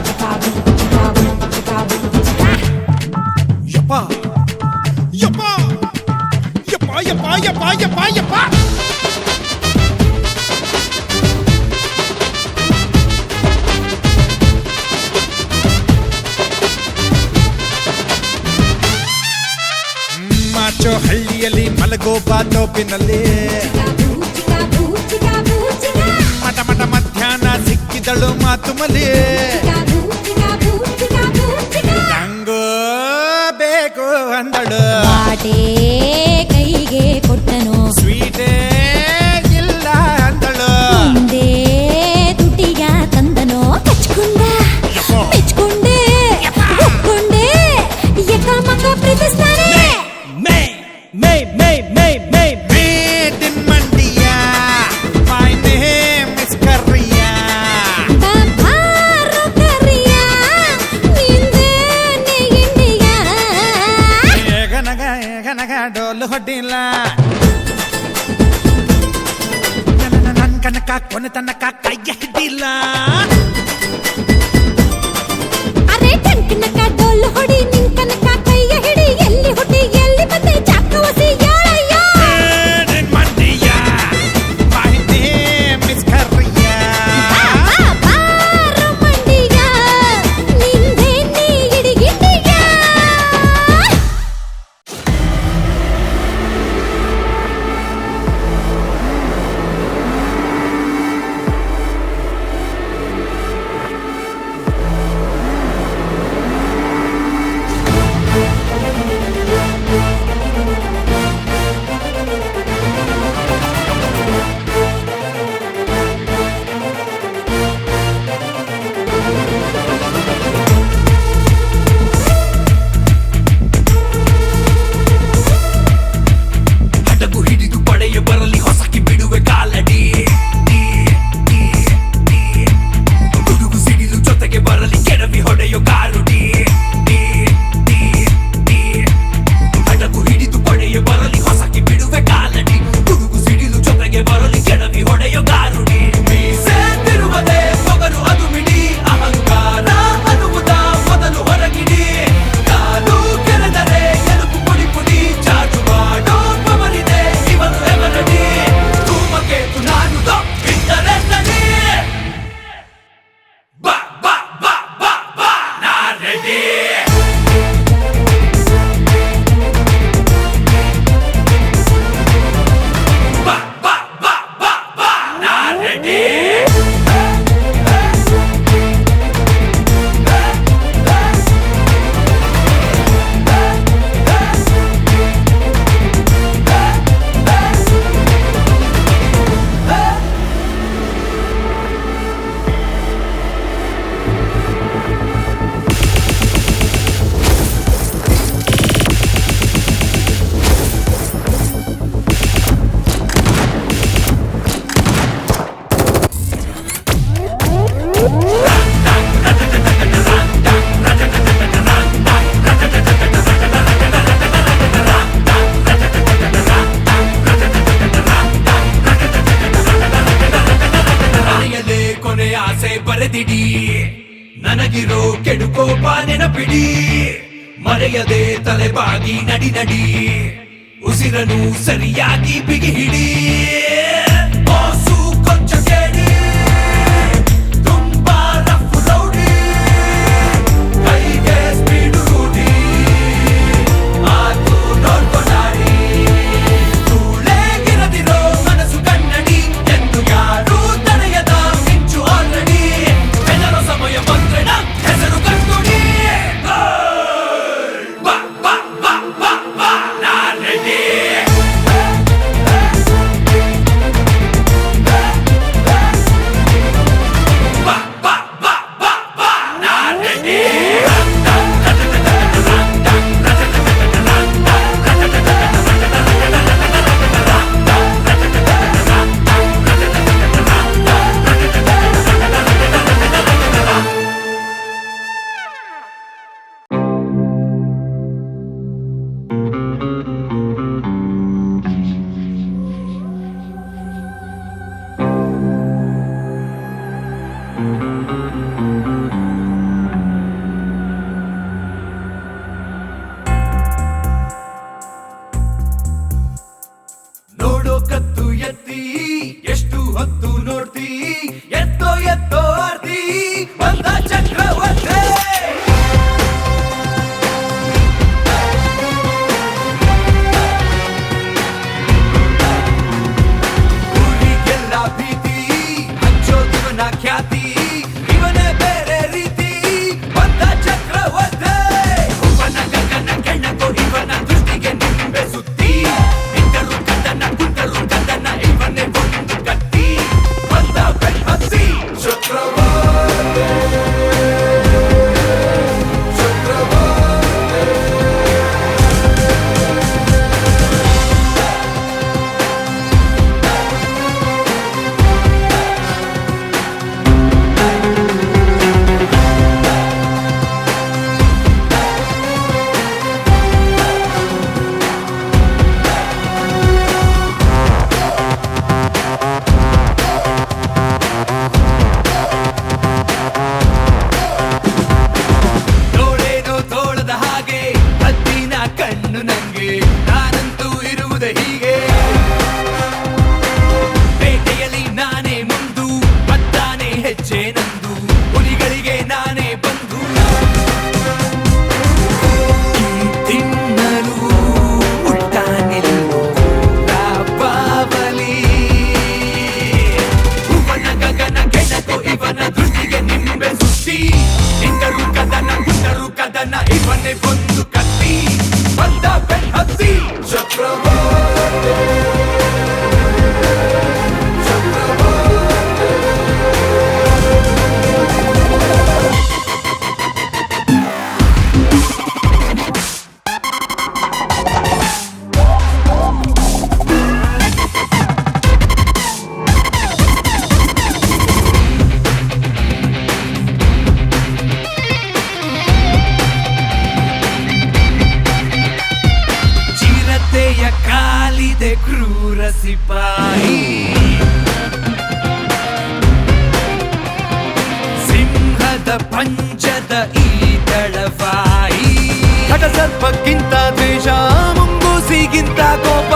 S8: Chicago, Chicago, Chicago, Chicago.
S9: ಯಪ್ಪ ಯಪ್ಪ ಯಪ್ಪ ಯಪ್ಪ ಯಪ್ಪ ಯಪ್ಪ ಯಪ್ಪ ಮಾಚೋ ಹಳ್ಳಿಯಲ್ಲಿ ಮಲಗೋ ಬಾತೋಪಿನಲ್ಲಿ
S8: Chicago, Chicago, Chicago.
S9: ಮಟ ಮಟ ಮಧ್ಯಾಹ್ನ ಸಿಕ್ಕಿದಳು ಮಾತು ಮಲಿ
S8: Chicago, Chicago, Chicago, Chicago.
S9: ನಂಗೂ ಬೇಕು ಅಂದಳು
S8: ಬಾಟೆ ಕೈಗೆ ಕೊಟ್ಟನು
S9: ಸ್ವೀಟೇ ಇಲ್ಲ ಅಂದಳು
S8: ಮುಂದೆ ತುಟಿಗ ತಂದನೋ ಕಚ್ಕೊಂಡ
S9: ಯಪ್ಪ.
S8: ಮೆಚ್ಕೊಂಡೆ ಒಪ್ಕೊಂಡೆ ಯಕ್ಕ ಮಕ್ಕ ಪ್ರೀತಿಸ್ತಾನೆ
S9: made in Mandya my name is Kariya
S8: ಬಾಬಾರೋ ಕರಿಯ ನಿಂದೇನೆ ಇಂಡಿಯ
S9: ಏಗನಗ ಡೋಲು ಹೊಡ್ಡಿಲ್ಲ ನನ್ ಕನಕ ಕೊನೆ ತನಕ ಕೈಯ ಹಿಡಿಲ್ಲ
S8: ಅರೆ ಟಂಕನಕ ಡೋಲು ಹೊಡಿ ನಿನ್ ಕನಕ ಕೈಯ ಹಿಡಿ ಎಲ್ಲಿ ಹುಟ್ಟಿ ಎಲ್ಲಿ ಬಂದೆ ಚಾಕವಸಿ ಯಾಳಯ್ಯ
S9: made in Mandya my name is Kariya
S8: ಬಾಬಾರೋ ಮಂಡಿಯ ನಿಂದೇನೆ ಇಡಿಗಿಟ್ಟಿಯ
S6: ಮರೆದಿಡಿ ನನಗಿರೋ ಕೆಡುಕೋಪ ನೆನಪಿಡಿ ಮರೆಯದೆ ತಲೆಬಾಗಿ ನಡಿ ನಡಿ ಉಸಿರನು ಸರಿಯಾಗಿ ಬಿಗಿ ಹಿಡಿ ಬಾಸು ಕೊಂಚ ಕೇಳಿ ತುಂಬಾ ರಫ್ ರೌಡಿ ಕೈಗೆ ಸ್ಪೀಡು ರೂಢಿ ಮಾತು ನೋಡ್ಕೊಂಡಾಡಿ ಧೂಳೆಗಿರದಿರೋ ಮನಸ್ಸು ಕನ್ನಡಿ ಎಂದು ಯಾರು ತಡೆಯದ ಮಿಂಚು ಆಲ್ರೆಡಿ ಬೆದರೋ ಸಮಯ ಬಂದ್ರೆ ಹೆಸರು ಕಣ್ಕೊಡಿ ನೋಡೋ ಕತ್ತು ಎತ್ತಿ ಎಷ್ಟು ಹೊತ್ತು ನೋಡ್ತಿ ಎತ್ತೋ ಎತ್ತೋ ಆರ್ತಿ ಬಂದ ಚಕ್ರವರ್ತಿ ಊರಿಗೆಲ್ಲ ಭೀತಿ ಹಚ್ಚೋದಿವನ ಖ್ಯಾತಿ ಇವನೇ ಬೇರೆ ರೀತಿ ಬಂದ ಚಕ್ರವರ್ತಿ ಇವನ ಗಗನ ಕೆಣಕೋ ಇವನ ದೃಷ್ಟಿಗೆ ನಿಂಬೆ ಸುತ್ತಿ ನಿಂತರು ಕದನ ಕುಂತರು ಕದನ ಇವನೇ ಒಂದು ಕತ್ತಿ ಬಂದ ಬೆನ್ನತ್ತಿ ಚಕ್ರವರ್ತಿ ನೋಡೇನೋ ತೋಳದ ಹಾಗೆ ಹದ್ದಿನ ಕಣ್ಣು ನಂಗೆ ನಾನಂತೂ ಇರುವುದೇ ಹೀಗೆ ಬೇಟೆಯಲ್ಲಿ ನಾನೇ ಮುಂದು ಮತ್ತಾನೆ ಹೆಜ್ಜೆ ನಂದು ಹುಲಿಗಳಿಗೆ ನಾನೇ ಬಂದು ಈ ತಿನ್ನಲು ಉಲ್ಟಾ ನಿಲ್ಲು ಬಾವಲಿ ಇವನ ಗಗನ ಕೆಣಕೋ ಇವನ ದೃಷ್ಟಿಗೆ ನಿಂಬೆ ಸುತ್ತಿ ನಿಂತರು ಕದನ ಕುಂತರು ಕದನ ಇವನೇ ಒಂದು ಕತ್ತಿ ಬಂದ ಬೆನ್ನತ್ತಿ ಚಕ್ರವರ್ತಿ ಚಿರತೆಯ ಕಾಲಿದೆ ಕ್ರೂರ ಸಿಪಾಯಿ ಸಿಂಹದ ಪಂಚದ ಈ ತಳವಾಯಿ ಸರ್ಪಕ್ಕಿಂತ ದ್ವೇಷ ಮುಂಗೂಸಿಗಿಂತ ಕೋಪ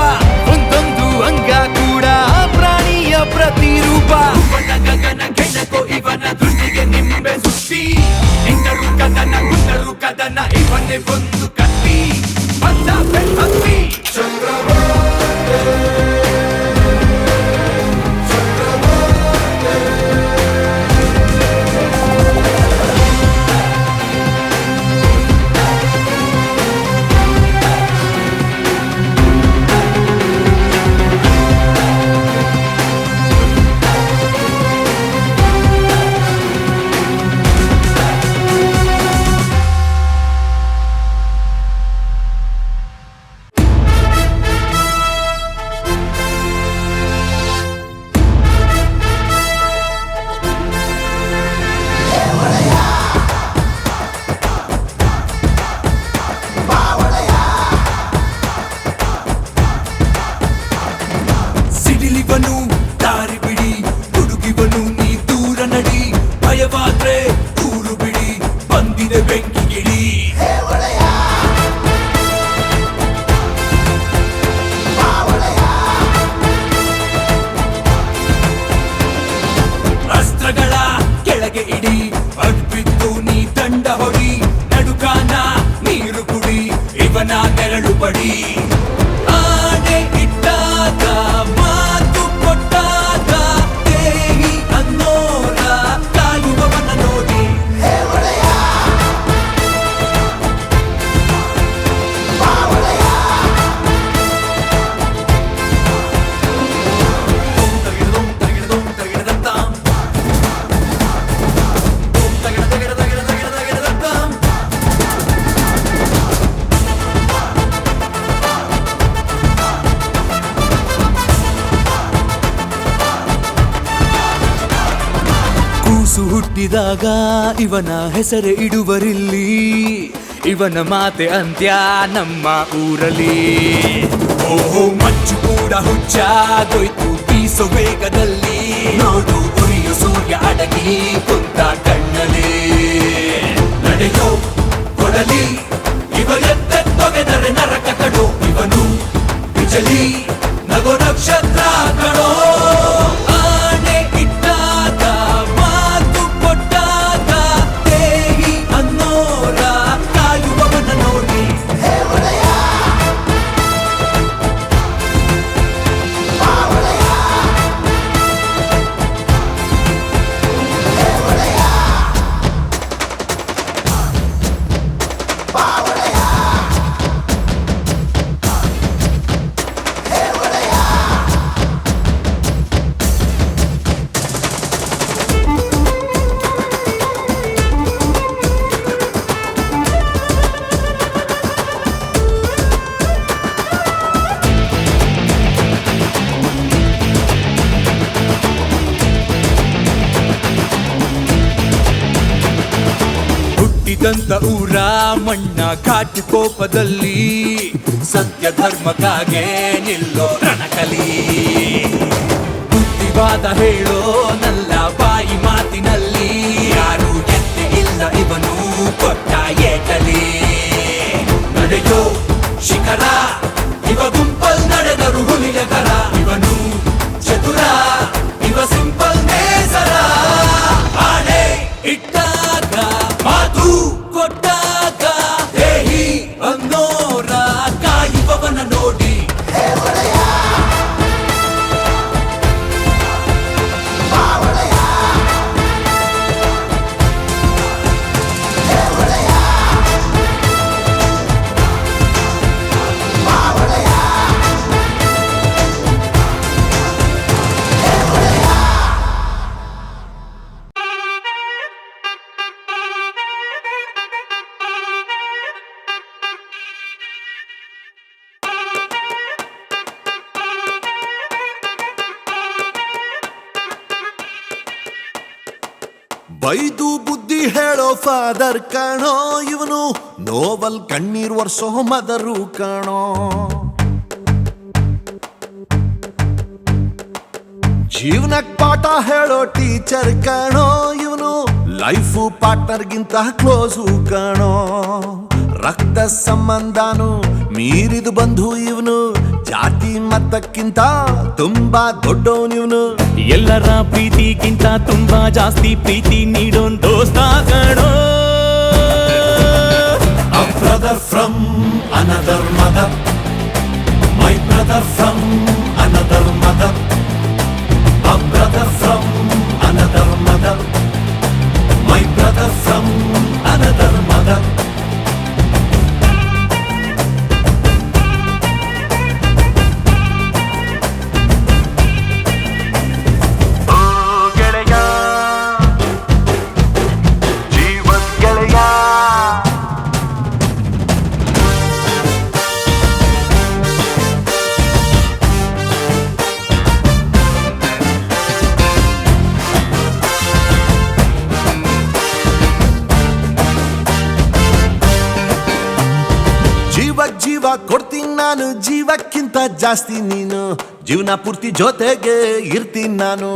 S6: ಒಂದೊಂದು ಅಂಗ ಕೂಡ ಪ್ರಾಣಿಯ ಪ್ರತಿರೂಪ ಇವನ ಗಗನ ಕೆಣಕೋ ಇವನ ದೃಷ್ಟಿಗೆ ನಿಂಬೆ ಸುತ್ತಿ ನಿಂತರು ಕದನ ಕುಂತರು ಕದನ ಇವನೇ ಒಂದು ಕತ್ತಿ ಬಂದ ಬೆನ್ನತ್ತಿ ಚಕ್ರವರ್ತಿ
S3: ಹುಟ್ಟಿದಾಗ ಇವನ ಹೆಸರೇ ಇಡುವರಿಲ್ಲಿ, ಇವನ ಮಾತೆ ಅಂತ್ಯ ನಮ್ಮ ಊರಲ್ಲಿ. ಓಹೋ ಮಂಚು ಕೂಡ ಹುಚ್ಚಾಗೋಯ್ತು ಬೀಸೋ ವೇಗದಲ್ಲಿ, ನೋಡು ಉರಿಯೋ ಸೂರ್ಯ ಅಡಗಿ ಕುಂತ ಕಣ್ಣಲ್ಲಿ. ನಡೆಯೋ ಕೊಡಲಿ ಇವರೆತ್ತೆ ತೊಗೆದರೆ ನರಕ ಕಡೋ, ಇವನು ಬಿಜಲಿ ನಗೋ ನಕ್ಷತ್ರ ಕಡೋ. ಆಣೆ ಇಟ್ಟಾಗ ಮಾತು ಕೊಟ್ಟಾಗ ದೇಹಿ ಅನ್ನೋರ ಕಾಯುವವನ ನೋಡಿ. ಹುಟ್ಟಿದಂತ ಊರ ಮಣ್ಣ ಘಾಟಿ ಕೋಪದಲ್ಲಿ, ಸತ್ಯ ಧರ್ಮಕ್ಕಾಗೆ ನಿಲ್ಲೋ ರಣಕಲಿ. ಬುದ್ಧಿವಾದ ಹೇಳೋ ನಲ್ಲ ಬಾಯಿ ಮಾತಿನಲ್ಲಿ, ಯಾರು ಎತ್ತೆ ಇಲ್ಲ ಇವನು ಕೊಟ್ಟ ಏಟಲಿ. ನಡೆಯೋ ಶಿಖರ ಇವ ಗುಂಪಲ್ ನಡೆದರು ಹುಲಿಯ ಕರ, ಇವನು ಚತುರ ಇವ ಸಿಂಪಲ್ ನೇಸರ. ಆಣೆ ಇಟ್ಟಾಗ ಮಾತು ಕೊಟ್ಟಾಗ ದೇಹಿ ಅನ್ನೋರ ಕಾಯುವವನ ನೋಡಿ.
S10: ಬೈದು ಬುದ್ಧಿ ಹೇಳೋ ಫಾದರ್ ಕಾಣೋ, ಇವನು ನೋವಲ್ ಕಣ್ಣೀರ್ ವರ್ಷೋ ಮದರು ಕಾಣೋ. ಜೀವನಕ್ ಪಾಠ ಹೇಳೋ ಟೀಚರ್ ಕಾಣೋ, ಇವನು ಲೈಫು ಪಾರ್ಟ್ನರ್ಗಿಂತ ಕ್ಲೋಸು ಕಾಣೋ. ರಕ್ತ ಸಂಬಂಧನು ಮೀರಿದು ಬಂಧು ಇವನು, ಜಾತಿ ಮತಕ್ಕಿಂತ ತುಂಬಾ ದೊಡ್ಡವನಿವನು.
S3: ಎಲ್ಲರ ಪ್ರೀತಿಗಿಂತ ತುಂಬಾ ಜಾಸ್ತಿ ಪ್ರೀತಿ ನೀಡೋನ್ ದೋಸ್ತ ಕಣೋ.
S10: A brother from another mother, my brother from another mother, a brother from another mother, my brother from another mother. ಜೀವ ಕೊಡ್ತೀನಿ ನಾನು, ಜೀವಕ್ಕಿಂತ ಜಾಸ್ತಿ ನೀನು, ಜೀವನ ಪೂರ್ತಿ ಜೊತೆಗೆ ಇರ್ತೀನಿ ನಾನು.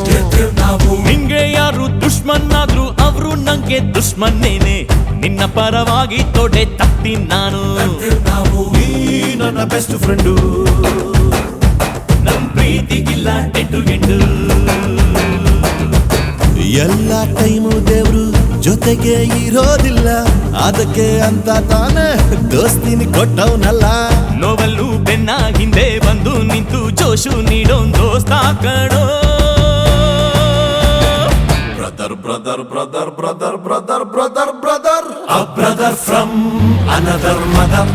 S3: ನಿಂಗೆ ಯಾರು ದುಶ್ಮನ್ನಾದ್ರು ಅವ್ರು ನಂಗೆ ದುಶ್ಮನ್ನೇನೆ, ನಿನ್ನ ಪರವಾಗಿ ತೊಡೆ ತಗ್ತೀನಿ ನಾನು.
S10: ನೀ ನನ್ನ ಬೆಸ್ಟ್ ಫ್ರೆಂಡು,
S3: ನಮ್ ಪ್ರೀತಿಗಿಲ್ಲ ಎಂಟು ಎಂಟು.
S10: ಎಲ್ಲ ಟೈಮು ದೇವ್ರು ಜೊತೆಗೆ ಇರೋದಿಲ್ಲ, ಅದಕ್ಕೆ ಅಂತ ತಾನೇ ದೋಸ್ತಿನಿ ಕೊಟ್ಟವನಲ್ಲ.
S3: ನೋವಲ್ಲೂ ಬೆನ್ನ ಹಿಂದೆ ಬಂದು ನಿಂತು ಜೋಶು ನೀಡೋನ್ ದೋಸ್ತ ಕಣೋ.
S10: Brother brother brother brother brother brother brother, a brother from another mother,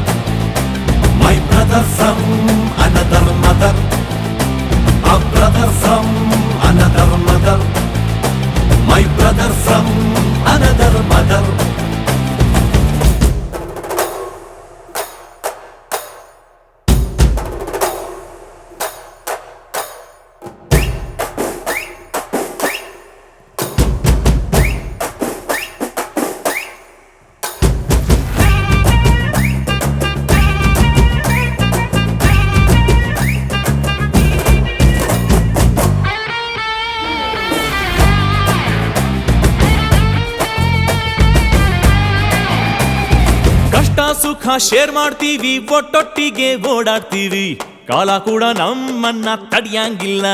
S10: my brother from another mother, a brother from another mother, my brother from another mother.
S3: ಸುಖ ಶೇರ್ ಮಾಡ್ತೀವಿ, ಒಟ್ಟೊಟ್ಟಿಗೆ ಓಡಾಡ್ತೀವಿ, ಕಾಲ ಕೂಡ ನಮ್ಮನ್ನ ತಡಿಯಂಗಿಲ್ಲ.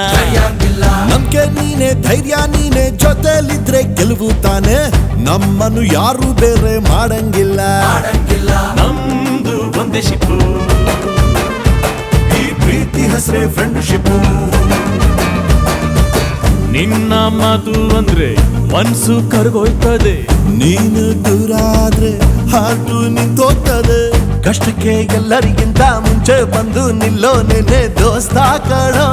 S10: ನಂಬಿಕೆ ನೀನೆ, ಧೈರ್ಯ ನೀನೆ, ಜೊತೆಲಿದ್ರೆ ಗೆಲುವು ತಾನೆ, ನಮ್ಮನ್ನು ಯಾರು ಬೇರೆ ಮಾಡಂಗಿಲ್ಲ.
S3: ನಮ್ದು ಒಂದೇ ಶಿಪ್ಪು,
S10: ಈ ಪ್ರೀತಿ ಹೆಸರೇ ಫ್ರೆಂಡ್ಶಿಪ್.
S3: ನಿನ್ನ ಮಾತು ಅಂದ್ರೆ ಮನ್ಸು ಕರಗೋಯ್ತದೆ,
S10: ನೀನು ದೂರ ಆದ್ರೆ ಹಾಟು ನಿಂತೋಗ್ತದೆ. ಕಷ್ಟಕ್ಕೆ ಎಲ್ಲರಿಗಿಂತ ಮುಂಚೆ ಬಂದು ನಿಲ್ಲೋ ನೆನೆ ದೋಸ್ತ ಕಣೋ.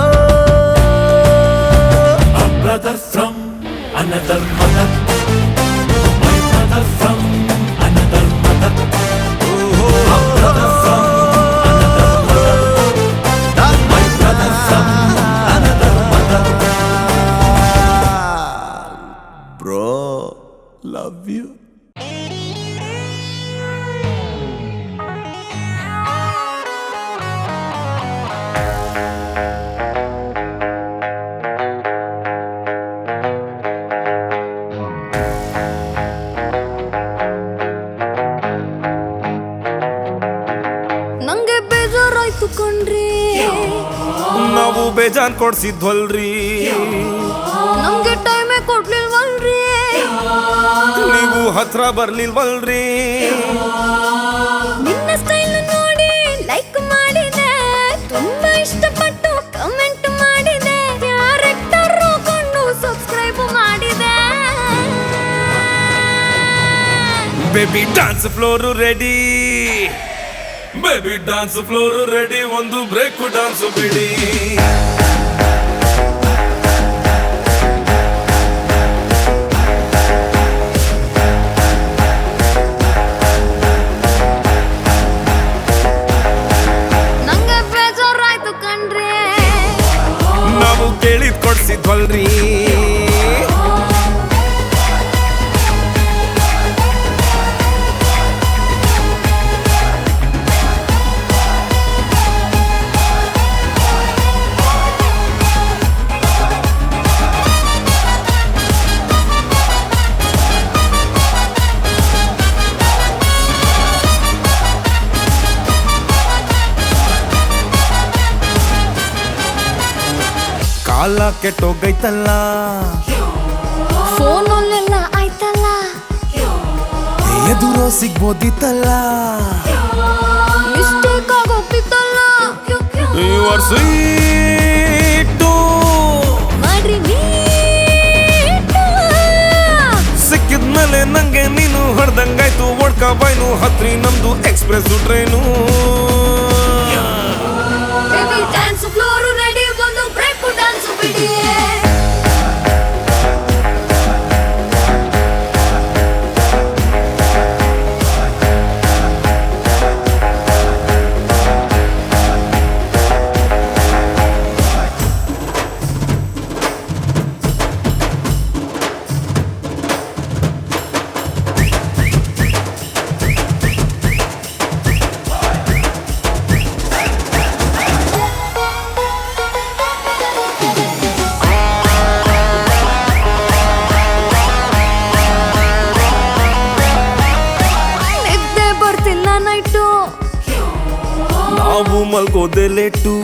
S3: brother from another mother, my brother from another mother, my brother from another mother, my brother from another mother.
S10: Bro, love you.
S4: ನಂಗೆ ಬೇಜಾರಾಯ್ತು ಕಣ್ರಿ,
S1: ನಾವು ಬೇಜಾನ್ ಕೊಡ್ಸಿದ್ವಲ್ರಿ,
S4: ನಮ್ಗೆ ಟೈಮೇ ಕೊಡ್ಲಿಲ್ವಲ್ರಿ,
S1: ನೀವು ಹತ್ರ ಬರ್ಲಿಲ್ವಲ್ರಿ.
S4: ನಿನ್ನ ಸ್ಟೈಲ್ ನೋಡಿ ಲೈಕ್ ಮಾಡಿದೆ, ತುಂಬಾ ಇಷ್ಟಪಟ್ಟು ಕಮೆಂಟ್ ಮಾಡಿದೆ, ಕ್ಯಾರೆಕ್ಟರ್ ಕೊಂಡು ಸಬ್ಸ್ಕ್ರೈಬ್ ಮಾಡಿದೆ.
S1: Baby dance floor ready, baby dance floor ready, ಒಂದು ಬ್ರೇಕ್ ಡಾನ್ಸ್ ಬಿಡಿ.
S4: ನಂಗೆ ಬೇಜಾರಾಯ್ತು ಕಣ್ರಿ,
S1: ನಾವು ಕೇಳಿದ್ ಕೊಡ್ಸಿದ್ವಲ್ರಿ. ಕಾಲ ಕೆಟ್ಟೋಗೈತಲ್ಲ,
S4: ಫೋನಲ್ಲೆಲ್ಲ ಆಯ್ತಲ್ಲ,
S1: ಎದುರೋ ಸಿಗ್ಬೋದಿತ್ತಲ್ಲ.
S4: ಮಿಸ್ಟೇಕ್ ಆಗೋಗ್ತಿತ್ತಲ್ಲ,
S1: You are sweet.
S4: ಮಾಡ್ರಿ ನೀಟು.
S1: ಸಿಕ್ಕಿದ್ಮೇಲೆ ನಂಗೆ ನೀನು ಹೊಡ್ದಂಗಾಯ್ತು, ಒಡ್ಕ ಬಾಯ್ನು ಹತ್ರಿ ನಮ್ದು express train.
S4: Baby dance floor ready, ಒಂದು ಬ್ರೇಕ್ ಡ್ಯಾನ್ಸ್ ಬಿಡಿ. ನಿದ್ದೆ ಬರ್ತಿಲ್ಲ ನೈಟು,
S1: ನಾವು ಮಲ್ಗೋದೆ ಲೇಟು,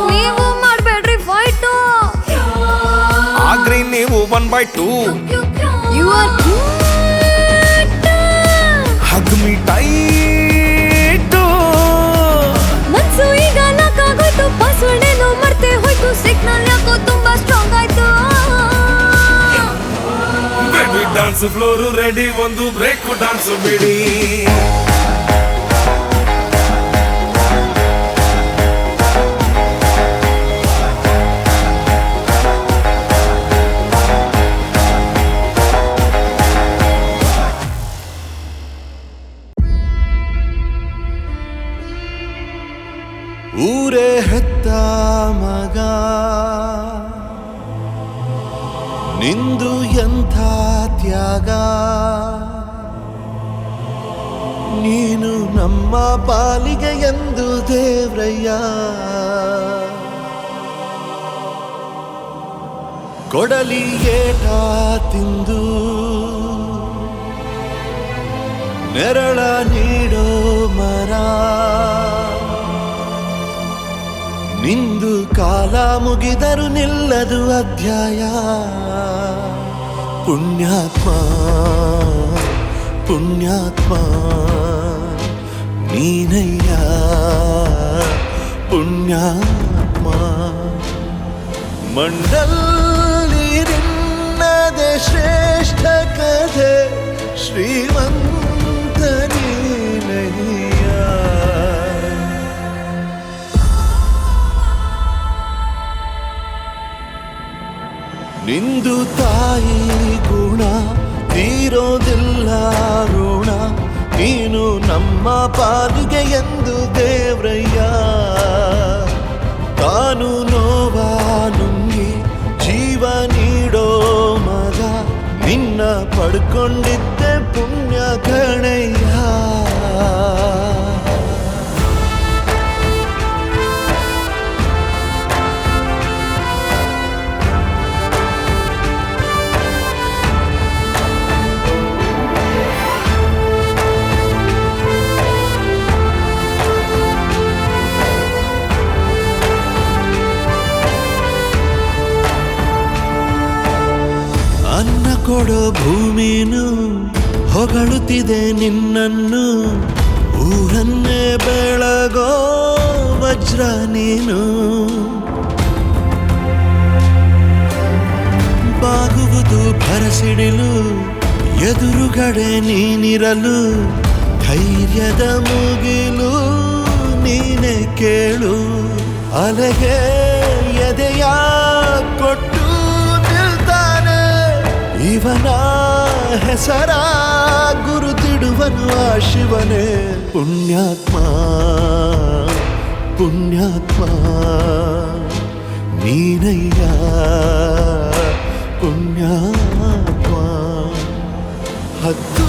S4: ನೀವು ಮಾಡ್ಬೇಡ್ರಿ ಫೈಟು.
S1: ಆಗ್ರಿ ನೀವು 1/2.
S4: You are
S1: hug me tight.
S4: ಮನ್ಸು ಈಗ ನಾಕಾಗೋಯ್ತು, ಪಾಸ್ವರ್ಡ್ ಏನೋ ಮರ್ತೆ ಹೋಯ್ತು, ಸಿಗ್ನಲ್ ಯಾಕೋ ತುಂಬಾ ಸ್ಟ್ರಾಂಗ್ ಆಯ್ತು.
S1: ಬೇಬಿ ಡಾನ್ಸ್ ಫ್ಲೋರ್ ರೆಡಿ, ಒಂದು ಬ್ರೇಕ್ ಡಾನ್ಸ್ ಬಿಡಿ.
S10: ಊರೇ ಹೆತ್ತ ಮಗ ನಿಂದು ಎಂಥ ತ್ಯಾಗ, ನೀನು ನಮ್ಮ ಪಾಲಿಗೆ ಎಂದು ದೇವ್ರಯ್ಯ. ಕೊಡಲಿ ಏಟ ತಿಂದು ನೆರಳ ನೀಡೋ ಮರ ನಿಂದು ಕಾಲ ಮುಗಿದರು ನಿಲ್ಲದು ಅಧ್ಯಾಯ ಪುಣ್ಯಾತ್ಮ ಪುಣ್ಯಾತ್ಮ ನೀನಯ್ಯ ಪುಣ್ಯಾತ್ಮ ಮಂಡಲ್ಲಿ ನಿನ್ನದೆ ಶ್ರೇಷ್ಠ ಕಥೆ ಶ್ರೀಮಂತ ನೀನಯ್ಯ ನಿಂದು ತಾಯಿ ಗುಣ ತೀರೋದಿಲ್ಲ ಋಣ ನೀನು ನಮ್ಮ ಪಾಲಿಗೆ ಎಂದು ದೇವ್ರಯ್ಯ ತಾನು ನೋವಾ ನುಂಗಿ ಜೀವ ನೀಡೋ ಮಗ ನಿನ್ನ ಪಡ್ಕೊಂಡಿದ್ದೆ ಪುಣ್ಯ ಗಣಯ್ಯ ಅನ್ನ ಕೊಡೋ ಭೂಮಿನು ಹೊಗಳುತ್ತಿದೆ ನಿನ್ನನ್ನು ಊರನ್ನೇ ಬೆಳಗೋ ವಜ್ರ ನೀನು ಬಾಗುವುದು ಭರಸಿಡಿಲು ಎದುರುಗಡೆ ನೀನಿರಲು ಧೈರ್ಯದ ಮುಗಿಲು ನೀನೆ ಕೇಳು ಅಲೆಗೆ ಎದೆಯ ಕೊಟ್ಟು ಇವನ ಹೆಸರ ಗುರುತಿಡುವನು ಆ ಶಿವನೇ ಪುಣ್ಯಾತ್ಮ ಪುಣ್ಯಾತ್ಮ ನೀನಯ್ಯ ಪುಣ್ಯಾತ್ಮ ಹತ್ತು